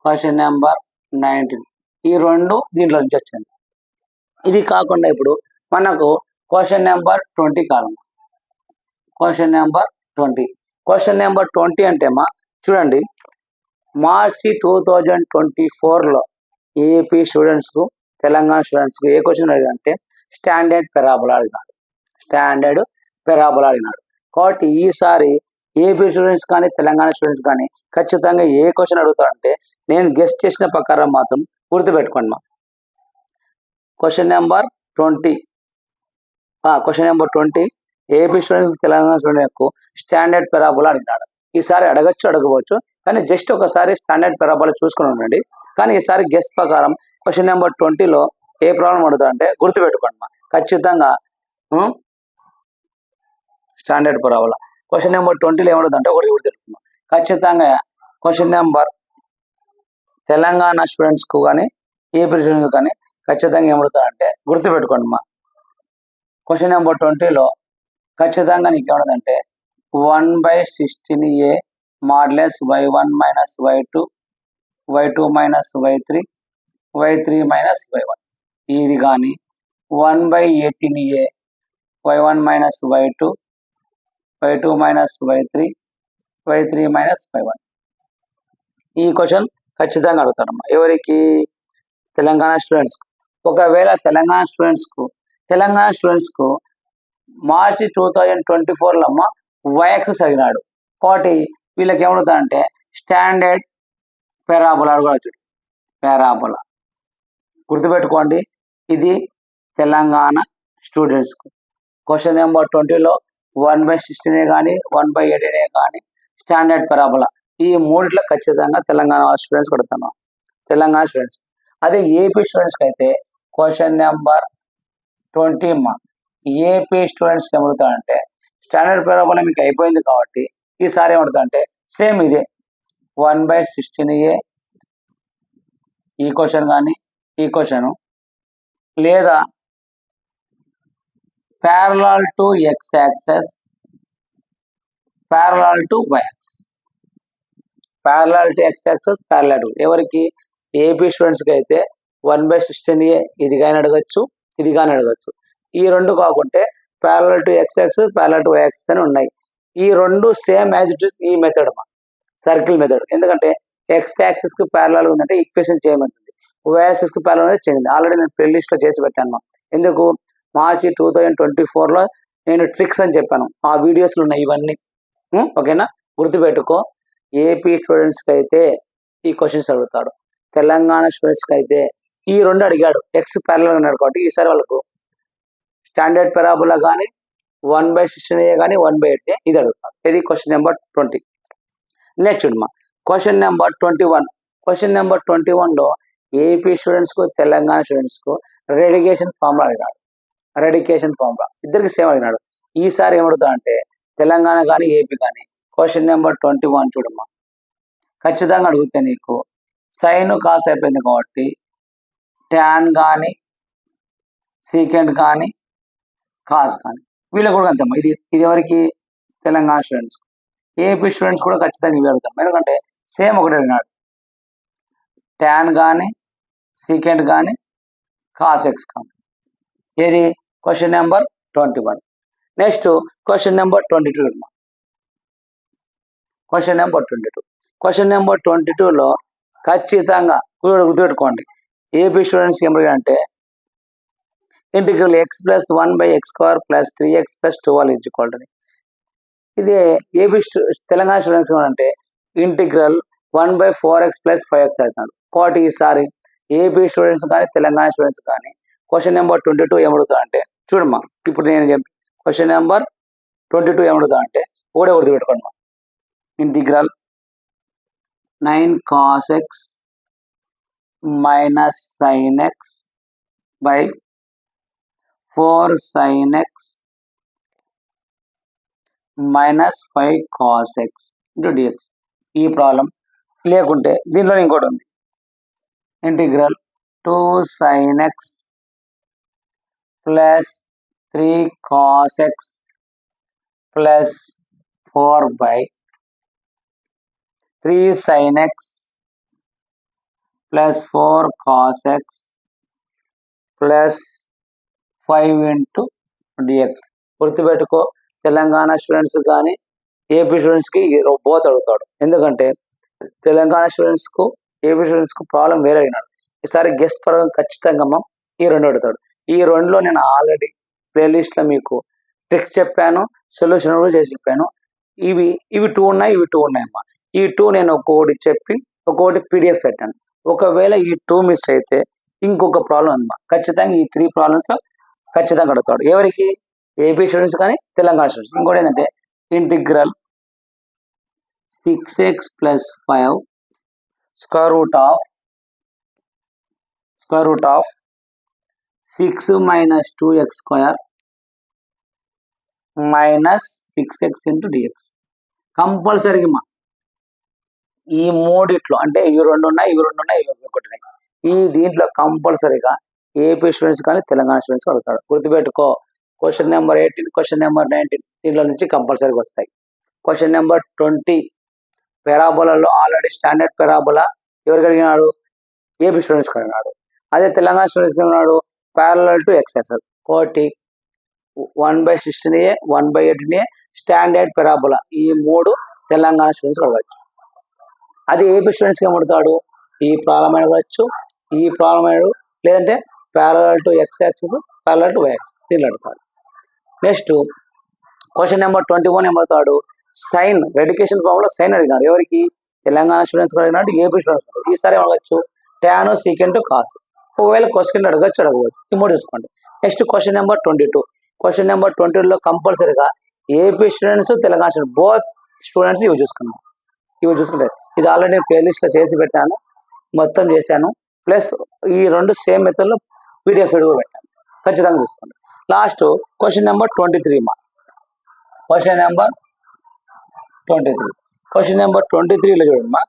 question number 19 ఈ రెండు దీంట్లో నుంచి వచ్చింది. ఇది కాకుండా ఇప్పుడు మనకు క్వశ్చన్ నెంబర్ 20 కావాలి. క్వశ్చన్ నెంబర్ 20 క్వశ్చన్ నెంబర్ 20 అంటే మా చూడండి, మార్చి 2024లో ఏపీ స్టూడెంట్స్కు తెలంగాణ స్టూడెంట్స్కు ఏ క్వశ్చన్ అడిగాడంటే స్టాండర్డ్ పెరాబోలా అడిగినాడు. స్టాండర్డ్ పెరాబోలా అడిగినాడు. కాబట్టి ఈసారి ఏపీ స్టూడెంట్స్ కానీ తెలంగాణ స్టూడెంట్స్ కానీ ఖచ్చితంగా ఏ క్వశ్చన్ అడుగుతాడంటే నేను గెస్ట్ చేసిన ప్రకారం మాత్రం గుర్తుపెట్టుకోండి మా. Question number 20 question number 20 AP students Telangana స్టూడెంట్కు స్టాండర్డ్ పెరాబోలా అడిగినాడు. ఈసారి అడగచ్చు అడగవచ్చు, కానీ జస్ట్ ఒకసారి స్టాండర్డ్ పెరాబోలా చూసుకుని ఉండండి. కానీ ఈసారి గెస్ట్ ప్రకారం క్వశ్చన్ నెంబర్ 20లో ఏ ప్రాబ్లం అడుగుతాడంటే గుర్తుపెట్టుకోండి మా ఖచ్చితంగా స్టాండర్డ్ పెరాబోలా. క్వశ్చన్ నెంబర్ 20లో ఏమడుగుతుందంటే ఒకటి గుర్తుపెట్టుకున్నాం ఖచ్చితంగా. క్వశ్చన్ నెంబర్ తెలంగాణ స్టూడెంట్స్కు కానీ ఏపీ స్టూడెంట్స్ కానీ ఖచ్చితంగా ఏమడుగుతాడంటే గుర్తుపెట్టుకోండి మా. క్వశ్చన్ నెంబర్ 20లో ఖచ్చితంగా నీకు ఏమడుగుతుందంటే 1/16a modulus y1 minus y2 y2 minus y3 y3 minus y1 ఇది కానీ 1/18a y1 minus y2 y2 minus y3 y3 minus y1 ఈ క్వశ్చన్ ఖచ్చితంగా అడుగుతారమ్మా. ఎవరికి? తెలంగాణ స్టూడెంట్స్. ఒకవేళ తెలంగాణ స్టూడెంట్స్కు మార్చి 2024లో అమ్మ వైఎక్సెస్ అడిగినాడు. కాబట్టి వీళ్ళకి ఏమడుగుతా అంటే స్టాండర్డ్ పారాబోలా అడగవచ్చు. పారాబోలా గుర్తుపెట్టుకోండి, ఇది తెలంగాణ స్టూడెంట్స్కు. క్వశ్చన్ నెంబర్ 20లో 1/16 కానీ 1/18 కానీ స్టాండర్డ్ పారాబోలా ఈ మూడిట్లో ఖచ్చితంగా తెలంగాణ స్టూడెంట్స్ కొడుతున్నాం. తెలంగాణ స్టూడెంట్స్. అదే ఏపీ స్టూడెంట్స్కి అయితే క్వశ్చన్ నెంబర్ 20 అమ్మా. ఏపీ స్టూడెంట్స్కి ఏమడుగుతాడంటే స్టాండర్డ్ పారాబోలా మీకు అయిపోయింది కాబట్టి ఈసారి ఏమడుగుతా అంటే సేమ్ ఇదే 1/16 ఈ క్వశ్చన్ కానీ ఈ క్వశ్చన్, లేదా parallel to x-axis, parallel to y-axis, parallel to x-axis, parallel to ఎవరికి? ఏపీ స్టూడెంట్స్కి అయితే 1/16 ఇది కానీ అడగచ్చు, ఇది కానీ అడగచ్చు. ఈ రెండు కాకుంటే parallel to x-axis, parallel to y-axis అని ఉన్నాయి. ఈ రెండు సేమ్ యాజ్ ఇట్ ఇస్ ఈ మెథడ్ అమ్మా, సర్కిల్ మెథడ్. ఎందుకంటే x-axis కి ప్యారలల్ ఉందంటే ఈక్వేషన్ చేయమంటుంది, y-axis కి ప్యారలల్ అనేది చేయండి. ఆల్రెడీ నేను ప్లేలిస్ట్లో చేసి పెట్టాను. ఎందుకు? మార్చి 2024లో నేను ట్రిక్స్ అని చెప్పాను, ఆ వీడియోస్లో ఉన్నాయి ఇవన్నీ. ఓకేనా? గుర్తుపెట్టుకో. ఏపీ స్టూడెంట్స్కి అయితే ఈ క్వశ్చన్స్ అడుగుతాడు, తెలంగాణ స్టూడెంట్స్కి అయితే ఈ రెండు అడిగాడు. ఎక్స్ ప్యారలల్ అన్నాడు కాబట్టి ఈసారి వాళ్ళకు స్టాండర్డ్ పారాబోలా కానీ 1/16 కానీ 1/8 ఇది అడుగుతాడు. ఇది క్వశ్చన్ నెంబర్ 20. నెక్స్ట్ చూడమ్మా, క్వశ్చన్ నెంబర్ 21. క్వశ్చన్ నెంబర్ 21లో ఏపీ స్టూడెంట్స్కు తెలంగాణ స్టూడెంట్స్కు రెడికేషన్ ఫార్ములా అడిగాడు. రెడికేషన్ ఫార్ములా ఇద్దరికి సేమ్ అడిగినాడు. ఈసారి ఏమడుగుతా అంటే తెలంగాణ కానీ ఏపీ కానీ క్వశ్చన్ నెంబర్ 21 చూడమ్మా. ఖచ్చితంగా అడిగితే నీకు సైన్ కాస్ అయిపోయింది కాబట్టి ట్యాన్ కానీ సీకెంట్ కానీ కాస్ కానీ వీళ్ళు కూడా అంతమ్మా. ఇది ఎవరికి? తెలంగాణ స్టూడెంట్స్. ఏపీ స్టూడెంట్స్ కూడా ఖచ్చితంగా ఇవి అడుగుతాం, ఎందుకంటే సేమ్ ఒకటి అడిగినాడు, ట్యాన్ కానీ సీకెంట్ కానీ కాస్ ఎక్స్ కానీ. ఏది? Question number 21. Next question number 22 అమ్మా. Question number 22. క్వశ్చన్ నెంబర్ 22లో ఖచ్చితంగా గుర్తుపెట్టుకోండి, ఏపీ స్టూడెంట్స్ ఏమి అంటే ఇంటిగ్రల్ x+1/x² + 3x + 12 = ఇది ఏపీ తెలంగాణ స్టూడెంట్స్ అంటే ఇంటిగ్రల్ 1/4x + 5x అవుతున్నాడు. కాబట్టి ఈసారి ఏపీ స్టూడెంట్స్ కానీ తెలంగాణ స్టూడెంట్స్ కానీ క్వశ్చన్ నెంబర్ 22 ఏమడుగుతా అంటే చూడమ్మా. ఇప్పుడు నేను చెప్పి క్వశ్చన్ నెంబర్ 22 ఏమడుగుతా అంటే ఒకటే గుర్తుపెట్టుకోండి, integral 9 cos x - sin x / 4 sin x - 5 cos x dx. ఈ ప్రాబ్లం. లేకుంటే దీంట్లో ఇంకోటి ఉంది, integral 2 sin x + 3 cos x + 4/3 sin x + 4 cos x + 5 dx. గుర్తుపెట్టుకో, తెలంగాణ స్టూడెంట్స్ కానీ ఏపీ స్టూడెంట్స్కి బోత్ అడుగుతాడు. ఎందుకంటే తెలంగాణ స్టూడెంట్స్కు ఏపీ స్టూడెంట్స్కు ప్రాబ్లం వేరే అయినాడు. ఈసారి గెస్ట్ పరంగా ఖచ్చితంగా ఈ రెండు అడుగుతాడు. ఈ రెండులో నేను ఆల్రెడీ ప్లేలిస్ట్లో మీకు ట్రిక్స్ చెప్పాను, సొల్యూషన్ కూడా చేసి చెప్పాను. ఇవి 2 ఉన్నాయి, ఇవి 2 ఉన్నాయమ్మా. ఈ 2 నేను ఒక్కొక్కటి చెప్పి ఒక్కొక్కటి పీడిఎఫ్ పెట్టాను. ఒకవేళ ఈ 2 మిస్ అయితే ఇంకొక ప్రాబ్లం అన్నమాట. ఖచ్చితంగా ఈ 3 ప్రాబ్లమ్స్ ఖచ్చితంగా అడుగుతాడు. ఎవరికి? ఏపీ స్టూడెంట్స్ కానీ తెలంగాణ స్టూడెంట్స్. ఇంకోటి ఏంటంటే integral 6x + 5 square root of 6 - 2x² - 6x dx. కంపల్సరీగా ఈ మూడిట్లో అంటే ఇవి 2 ఉన్నాయి, ఇవి 2 ఉన్నాయి, ఇవి 1 ఉన్నాయి. ఈ దీంట్లో కంపల్సరీగా ఏపీ స్టూడెంట్స్ కానీ తెలంగాణ స్టూడెంట్స్ అడుగుతాడు. గుర్తుపెట్టుకో, క్వశ్చన్ నెంబర్ 18, క్వశ్చన్ నెంబర్ 19 దీంట్లో నుంచి కంపల్సరీగా వస్తాయి. క్వశ్చన్ నెంబర్ 20 పారాబోలాలో ఆల్రెడీ స్టాండర్డ్ పారాబోలా ఎవరికి అడిగినాడు? ఏపీ స్టూడెంట్స్కి అడిగినాడు. అదే తెలంగాణ స్టూడెంట్స్కి అడిగినాడు ప్యారలల్ టు x-axis. కోటి 1/16 1/8 స్టాండర్డ్ పారాబోలా ఈ 3 తెలంగాణ స్టూడెంట్స్ అడగచ్చు. అది ఏపీ స్టూడెంట్స్కి ఏమడుతాడు, ఈ ప్రాబ్లం అడగవచ్చు, ఈ ప్రాబ్లం అడు, లేదంటే parallel to X axis, parallel to Y axis దీనిలో అడుగుతాడు. నెక్స్ట్ క్వశ్చన్ నెంబర్ 21 ఏమవుతాడు, సైన్ రెడ్యుకేషన్ ఫార్ములా సైన్ అడిగినాడు. ఎవరికి, తెలంగాణ స్టూడెంట్స్ అడిగినాడు, ఏపీ స్టూడెంట్స్ అడిగినాడు. ఈసారి అడగచ్చు టాన్ సీకెంట్ కాస్. ఒకవేళ క్వశ్చన్ అడగచ్చు, ఈ మూడు చూసుకోండి. Next question number 22. Question number 22లో కంపల్సరీగా AP students Telangana students both students ఇవి చూసుకున్నాం. ఇవి చూసుకుంటే ఇది ఆల్రెడీ ప్లేలిస్ట్లో చేసి పెట్టాను, మొత్తం చేశాను. ప్లస్ ఈ రెండు సేమ్ మెథడ్లో పీడిఎఫ్ కూడా పెట్టాను, ఖచ్చితంగా చూసుకోండి. లాస్ట్ క్వశ్చన్ నెంబర్ 23 మా క్వశ్చన్ నెంబర్ 23. క్వశ్చన్ నెంబర్ 23లో చూడండి మా,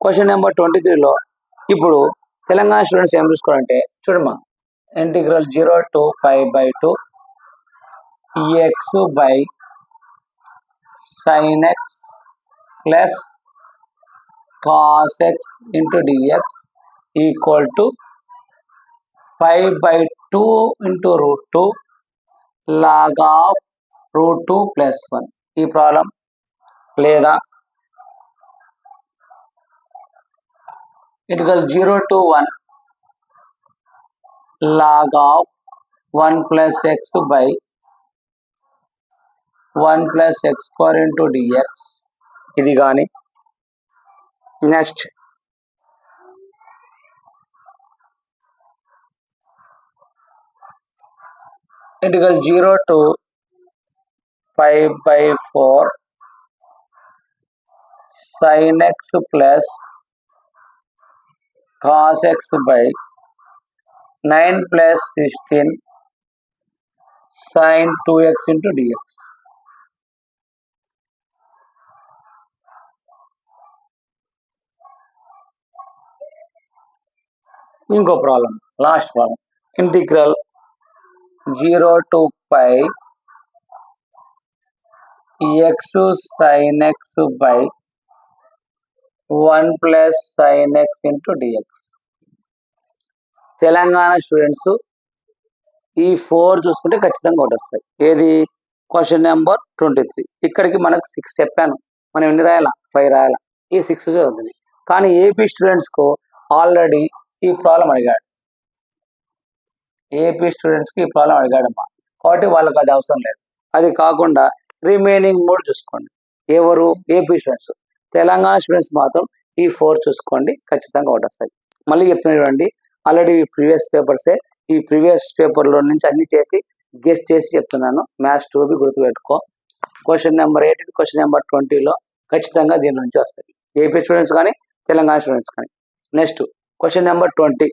క్వశ్చన్ నెంబర్ 23లో ఇప్పుడు తెలంగాణ స్టూడెంట్స్ ఏం చూసుకోవాలంటే చూడమ్మా, integral 0 to 5/2 x by sin x plus cos x into dx equal to 5/2 into √2 log of √2 plus 1. ఈ ప్రాబ్లం లేదా integral 0 to 1 log of 1 plus x by 1 plus x square into dx ఇది కానీ, next integral 0 to 5/4 sin x plus cos x by 9 plus 16 sin 2x into dx. ఇంకో problem, last problem, integral 0 to π x sin x by 1 plus sin x into dx. Telangana students ఈ 4 చూసుకుంటే ఖచ్చితంగా ఒకటి వస్తాయి. ఏది, question number 23. ఇక్కడికి మనకు 6 చెప్పాను, మనం ఎన్ని రాయాలా, 5 రాయాలా, ఈ 6 చదువుతుంది. కానీ ఏపీ స్టూడెంట్స్కు ఆల్రెడీ ఈ ప్రాబ్లం అడిగాడు, ఏపీ స్టూడెంట్స్కి ఈ ప్రాబ్లం అడిగాడమ్మా, కాబట్టి వాళ్ళకి అది అవసరం లేదు. అది కాకుండా రిమైనింగ్ 3 చూసుకోండి. ఎవరు, ఏపీ స్టూడెంట్స్. తెలంగాణ స్టూడెంట్స్ మాత్రం ఈ 4 చూసుకోండి, ఖచ్చితంగా ఒకటి వస్తాయి. మళ్ళీ చెప్తున్నాడు, ఆల్రెడీ ఈ ప్రీవియస్ పేపర్సే, ఈ ప్రీవియస్ పేపర్లో నుంచి అన్ని చేసి గెస్ట్ చేసి చెప్తున్నాను. మ్యాథ్స్ 2 గుర్తుపెట్టుకో. క్వశ్చన్ నెంబర్ 18, క్వశ్చన్ నెంబర్ 20లో ఖచ్చితంగా దీని నుంచి వస్తాయి, ఏపీ స్టూడెంట్స్ కానీ తెలంగాణ స్టూడెంట్స్ కానీ. Next question number 20.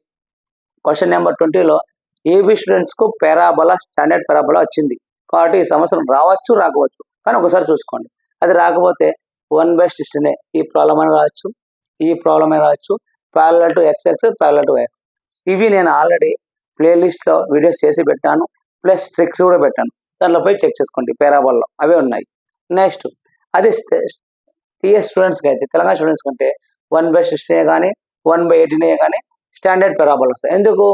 Question number 20లో ఏపీ స్టూడెంట్స్కు పారాబోలా, స్టాండర్డ్ పారాబోలా వచ్చింది. కాబట్టి ఈ సంవత్సరం రావచ్చు, రాకపోవచ్చు, కానీ ఒకసారి చూసుకోండి. అది రాకపోతే 1/16 ఈ ప్రాబ్లం అని రావచ్చు, ఈ ప్రాబ్లం అని రావచ్చు, parallel to X axis, parallel to Y axis. ఇవి నేను ఆల్రెడీ ప్లేలిస్ట్లో వీడియోస్ చేసి పెట్టాను, ప్లస్ ట్రిక్స్ కూడా పెట్టాను, దానిలో పోయి చెక్ చేసుకోండి. పారాబోలాలో అవే ఉన్నాయి. నెక్స్ట్ అది టీఎస్ స్టూడెంట్స్కి అయితే, తెలంగాణ స్టూడెంట్స్ కంటే 1/16 కానీ 1/18 కానీ స్టాండర్డ్ పారాబోలా వస్తాయి. ఎందుకు,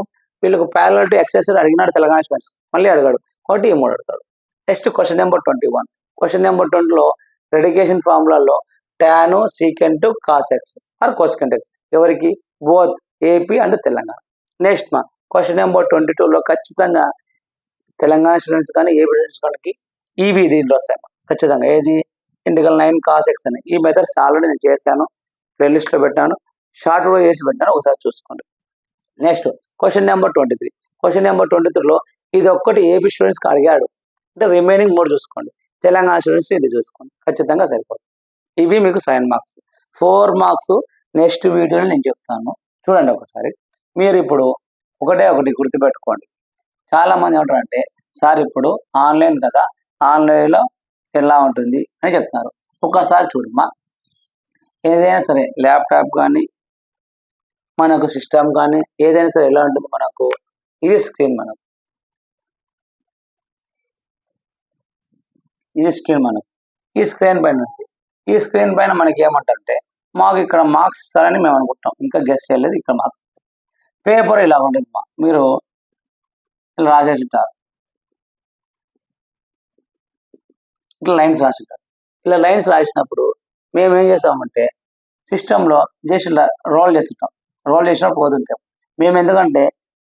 వీళ్ళకు ప్యారలల్ టు ఎక్స్ యాక్సిస్ అడిగినాడు తెలంగాణ స్టూడెంట్స్, మళ్ళీ అడిగాడు, కాబట్టి ఈ 3 అడుగుతాడు. Next question number 21. Question number 20లో రెడ్యుకేషన్ ఫార్ములాలో tan secant cos X or cosecant X, ఎవరికి, both AP and Telangana. Next మా క్వశ్చన్ నెంబర్ 22లో ఖచ్చితంగా తెలంగాణ స్టూడెంట్స్ కానీ ఏపీ స్టూడెంట్స్ కానీ ఇవి దీంట్లో వస్తాయి ఖచ్చితంగా. ఏది, ఇంటిగ్రల్ 9 cos x అని. ఈ మెథడ్స్ ఆల్రెడీ నేను చేశాను, ప్లేలిస్ట్లో పెట్టాను, షార్ట్ కూడా చేసి పెట్టాను, ఒకసారి చూసుకోండి. Next question number 23. Question number 23లో ఇది ఒక్కటి ఏపీ స్టూడెంట్స్కి అడిగాడు, అంటే రిమైనింగ్ 3 చూసుకోండి. తెలంగాణ స్టూడెంట్స్ ఇది చూసుకోండి, ఖచ్చితంగా సరిపోతుంది. ఇవి మీకు 7 మార్క్స్. 4 మార్క్స్ నెక్స్ట్ వీడియోలో నేను చెప్తాను, చూడండి ఒకసారి. మీరు ఇప్పుడు ఒకటి గుర్తుపెట్టుకోండి. చాలామంది ఏమంటారంటే, సార్ ఇప్పుడు ఆన్లైన్ కదా, ఆన్లైన్లో ఎలా ఉంటుంది అని చెప్తున్నారు. ఒకసారి చూడమ్మా, ఏదైనా సరే ల్యాప్టాప్ కానీ మనకు సిస్టమ్ కానీ ఏదైనా సరే ఎలా ఉంటుంది, మనకు ఇది స్క్రీన్, మనకు ఇది స్క్రీన్, మనకు ఈ స్క్రీన్ పైన ఉంది. ఈ స్క్రీన్ పైన మనకి ఏమంటారంటే, మాకు ఇక్కడ మార్క్స్ ఇస్తారని మేము అనుకుంటాం, ఇంకా గెస్ట్ చేయలేదు. ఇక్కడ మార్క్స్ పేపర్ ఇలా ఉంటుంది, మీరు ఇలా రాసేసి ఉంటారు, ఇట్లా లైన్స్ రాసింటారు. ఇలా లైన్స్ రాసినప్పుడు మేము ఏం చేస్తామంటే, సిస్టంలో జస్ట్ ఇలా రోల్ చేస్తుంటాం. రోల్ చేసినప్పుడు పోతుంటాం. మేము ఎందుకంటే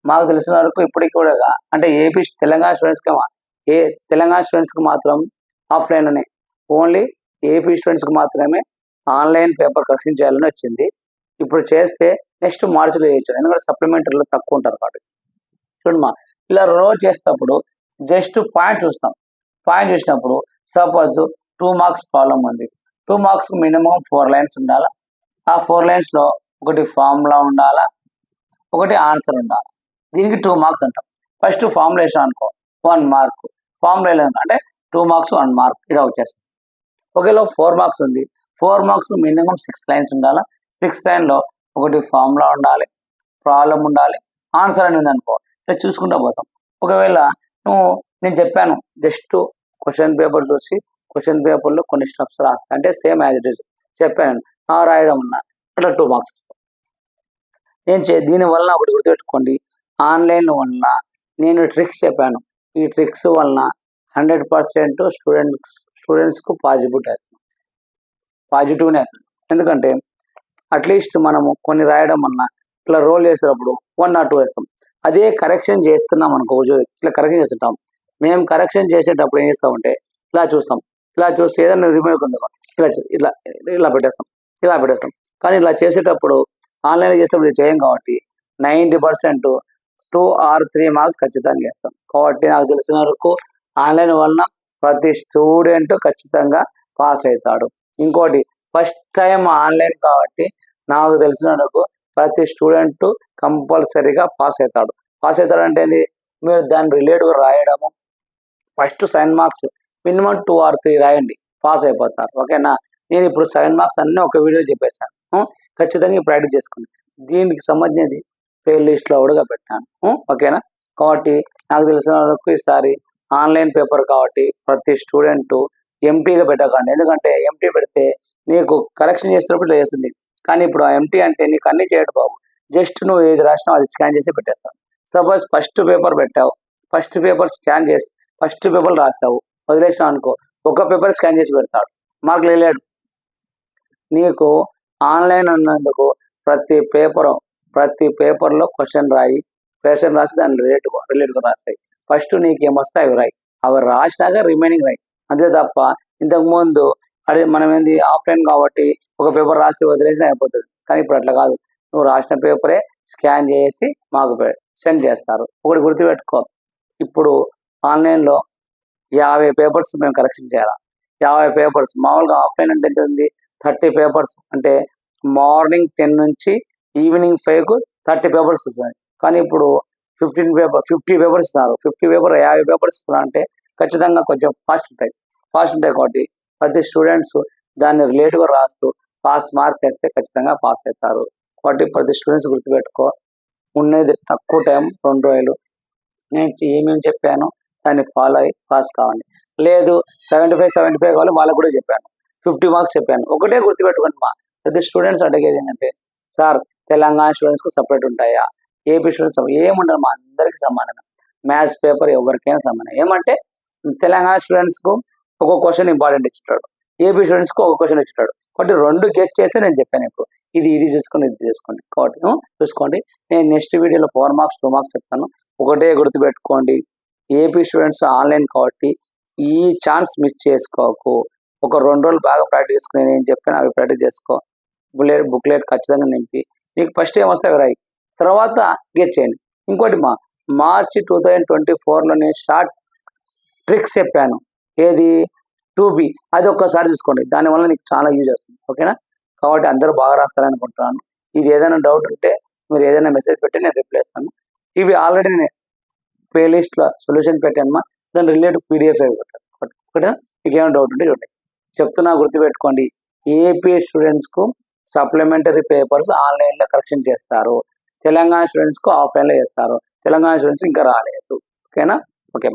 మాకు తెలిసిన వరకు ఇప్పటికి కూడా అంటే తెలంగాణ స్టూడెంట్స్కి మాత్రం ఆఫ్లైన్లోనే, ఓన్లీ ఏపీ స్టూడెంట్స్కి మాత్రమే ఆన్లైన్ పేపర్ కరెక్షన్ చేయాలని వచ్చింది. ఇప్పుడు చేస్తే నెక్స్ట్ మార్చిలో చేయొచ్చు, ఎందుకంటే సప్లిమెంటరీలో తక్కువ ఉంటారు కాబట్టి. చూడమ్మా, ఇలా రోల్ చేసేటప్పుడు జస్ట్ పాయింట్ చూస్తాం. పాయింట్ చూసినప్పుడు సపోజ్ 2 మార్క్స్ ప్రాబ్లం ఉంది. 2 మార్క్స్ మినిమం 4 లైన్స్ ఉండాలా. ఆ 4 లైన్స్లో ఒకటి ఫార్ములా ఉండాలా, ఒకటి ఆన్సర్ ఉండాలి. దీనికి 2 మార్క్స్ అంటాం. ఫస్ట్ ఫార్ములేషన్ అనుకో 1 మార్క్, ఫార్ములా అంటే 2 మార్క్స్ 1 మార్క్ ఇలా వచ్చేస్తుంది. ఒకేలో 4 మార్క్స్ ఉంది. 4 మార్క్స్ మినిమం 6 లైన్స్ ఉండాలా. 6 లైన్లో ఒకటి ఫార్ములా ఉండాలి, ప్రాబ్లం ఉండాలి, ఆన్సర్ అని ఉంది అనుకో. ఇలా చూసుకుంటూ పోతాం. ఒకవేళ నేను చెప్పాను జస్ట్ క్వశ్చన్ పేపర్ చూసి క్వశ్చన్ పేపర్లో కొన్ని స్టెప్స్ రాస్తా అంటే సేమ్ యాజ్ ఇట్ ఈజ్ చెప్పాను, రాయడం ఉన్నా అట్లా 2 మార్క్స్ వస్తాయి. దీనివల్ల ఒకటి గుర్తుపెట్టుకోండి, ఆన్లైన్ వలన నేను ట్రిక్స్ చెప్పాను. ఈ ట్రిక్స్ వలన 100% స్టూడెంట్స్కు పాజిటివ్నే అవుతుంది. ఎందుకంటే అట్లీస్ట్ మనము కొన్ని రాయడం వలన ఇట్లా రోల్ చేసేటప్పుడు 1 or 2 వేస్తాం. అదే కరెక్షన్ చేస్తున్నాం అనుకో, ఇట్లా కరెక్షన్ చేస్తుంటాం. మేము కరెక్షన్ చేసేటప్పుడు ఏం చేస్తామంటే ఇలా చూస్తాం. ఇలా చూస్తే ఏదైనా రిమైండ్ ఉందో ఇలా ఇలా పెట్టేస్తాం. కానీ ఇలా చేసేటప్పుడు ఆన్లైన్లో చేసేటప్పుడు ఇది చేయం కాబట్టి 90% 2 or 3 మార్క్స్ ఖచ్చితంగా వేస్తాం. కాబట్టి నాకు తెలిసిన వరకు ఆన్లైన్ వలన ప్రతి స్టూడెంట్ ఖచ్చితంగా పాస్ అవుతాడు. ఇంకోటి ఫస్ట్ టైం ఆన్లైన్ కాబట్టి నాకు తెలిసిన వరకు ప్రతి స్టూడెంట్ కంపల్సరీగా పాస్ అవుతాడు. పాస్ అవుతాడంటే మీరు దాని రిలేటివ్గా రాయడము, ఫస్ట్ 7 మార్క్స్ మినిమం 2 or 3 రాయండి, పాస్ అయిపోతారు. ఓకేనా? నేను ఇప్పుడు 7 మార్క్స్ అన్నీ ఒక వీడియో చెప్పేశాను. ఖచ్చితంగా ప్రాక్టీస్ చేసుకోండి. దీనికి సంబంధించి ప్లే లిస్ట్లో కూడా పెట్టాను. ఓకేనా? కాబట్టి నాకు తెలిసిన వరకు ఈసారి ఆన్లైన్ పేపర్ కాబట్టి ప్రతి స్టూడెంట్ ఎంటీగా పెట్టకండి. ఎందుకంటే ఎంటీ పెడితే నీకు కరెక్షన్ చేసేటప్పుడు చేస్తుంది. కానీ ఇప్పుడు ఆ ఎంటీ అంటే నీకు అన్నీ చేయడు బాబు, జస్ట్ నువ్వు ఏది రాసినావు అది స్కాన్ చేసి పెట్టేస్తావు. సపోజ్ ఫస్ట్ పేపర్ పెట్టావు, ఫస్ట్ పేపర్ స్కాన్ చేసి ఫస్ట్ పేపర్ రాసావు, వదిలేసినావు అనుకో, ఒక పేపర్ స్కాన్ చేసి పెడతాడు, మార్కులు వెళ్ళాడు. నీకు ఆన్లైన్ అన్నందుకు ప్రతి పేపర్లో క్వశ్చన్ రాసి దాన్ని రిలేట్గా రాస్తాయి. ఫస్ట్ నీకు ఏమొస్తాయి అవి రాయి, అవి రాసినాక రిమైనింగ్ రాయి. అంతే తప్ప ఇంతకుముందు అదే మనం ఆఫ్లైన్ కాబట్టి ఒక పేపర్ రాసి వదిలేసినా అయిపోతుంది. కానీ ఇప్పుడు అట్లా కాదు, నువ్వు రాసిన పేపరే స్కాన్ చేసి మాకు సెండ్ చేస్తారు. ఒకటి గుర్తుపెట్టుకో, ఇప్పుడు ఆన్లైన్లో 50 పేపర్స్ మేము కరెక్షన్ చేయాలి. 50 పేపర్స్ మామూలుగా ఆఫ్లైన్ అంటే ఎంత ఉంది, 30 పేపర్స్ అంటే మార్నింగ్ 10 నుంచి ఈవినింగ్ 5కు 30 పేపర్స్ వస్తున్నాయి. కానీ ఇప్పుడు 50 పేపర్స్ ఇస్తున్నారు. 50 పేపర్స్ ఇస్తున్నారు అంటే ఖచ్చితంగా కొంచెం ఫాస్ట్ ఉంటాయి కాబట్టి ప్రతి స్టూడెంట్స్ దాన్ని రిలేటివ్గా రాస్తూ పాస్ మార్క్ వేస్తే ఖచ్చితంగా పాస్ అవుతారు. కాబట్టి ప్రతి స్టూడెంట్స్ గుర్తుపెట్టుకో, ఉన్నది తక్కువ టైం 2 రోజులు, నేను ఏమేమి చెప్పాను దాన్ని ఫాలో అయ్యి పాస్ కావండి. లేదు 75 కావాలి వాళ్ళకు కూడా చెప్పాను, 50 మార్క్స్ చెప్పాను. ఒకటే గుర్తుపెట్టుకోండి, ప్రతి స్టూడెంట్స్ అడిగేది ఏంటంటే, సార్ తెలంగాణ స్టూడెంట్స్కు సపరేట్ ఉంటాయా, ఏపీ స్టూడెంట్స్ ఏముంటారు, మా అందరికీ సమానమే, మ్యాథ్స్ పేపర్ ఎవరికైనా సమానం. ఏమంటే తెలంగాణ స్టూడెంట్స్కు ఒక క్వశ్చన్ ఇంపార్టెంట్ ఇచ్చాడు, ఏపీ స్టూడెంట్స్కి ఒక క్వశ్చన్ ఇచ్చాడు. కాబట్టి 2 గెస్ చేసి నేను చెప్పాను. ఇప్పుడు ఇది చూసుకోండి, ఇది చేసుకోండి. కాబట్టి చూసుకోండి. నేను నెక్స్ట్ వీడియోలో 4 మార్క్స్ 2 మార్క్స్ చెప్తాను. ఒకటే గుర్తుపెట్టుకోండి, ఏపీ స్టూడెంట్స్ ఆన్లైన్ కాబట్టి ఈ ఛాన్స్ మిస్ చేసుకోకు. ఒక 2 రోజులు బాగా ప్రాక్టీస్ చేసుకుని నేను చెప్పాను అవి ప్రాక్టీస్ చేసుకో. బుక్లెట్ ఖచ్చితంగా నింపి నీకు ఫస్ట్ ఏం వస్తే అవి రాయి, తర్వాత గెస్ చేయండి. ఇంకోటి మార్చి 2024లో నేను షార్ట్ ట్రిక్స్ చెప్పాను, ఏది 2B, అది ఒక్కసారి చూసుకోండి, దానివల్ల నీకు చాలా యూజ్ అవుతుంది. ఓకేనా? కాబట్టి అందరూ బాగా రాస్తారనుకుంటున్నాను. ఇది ఏదైనా డౌట్ ఉంటే మీరు ఏదైనా మెసేజ్ పెట్టి నేను రిప్లై ఇస్తాను. ఇవి ఆల్రెడీ నేను ప్లేలిస్ట్లో సొల్యూషన్ పెట్టాను, దాని రిలేటెడ్ PDF ఓకేనా? మీకు ఏమైనా డౌట్ ఉంటే చూడండి. చెప్తున్నా, గుర్తుపెట్టుకోండి, ఏపీ స్టూడెంట్స్కు సప్లిమెంటరీ పేపర్స్ ఆన్లైన్లో కరెక్షన్ చేస్తారు, తెలంగాణ స్టూడెంట్స్కు ఆఫ్లైన్లో చేస్తారు. తెలంగాణ స్టూడెంట్స్ ఇంకా రాలేదు. ఓకేనా? ఓకే.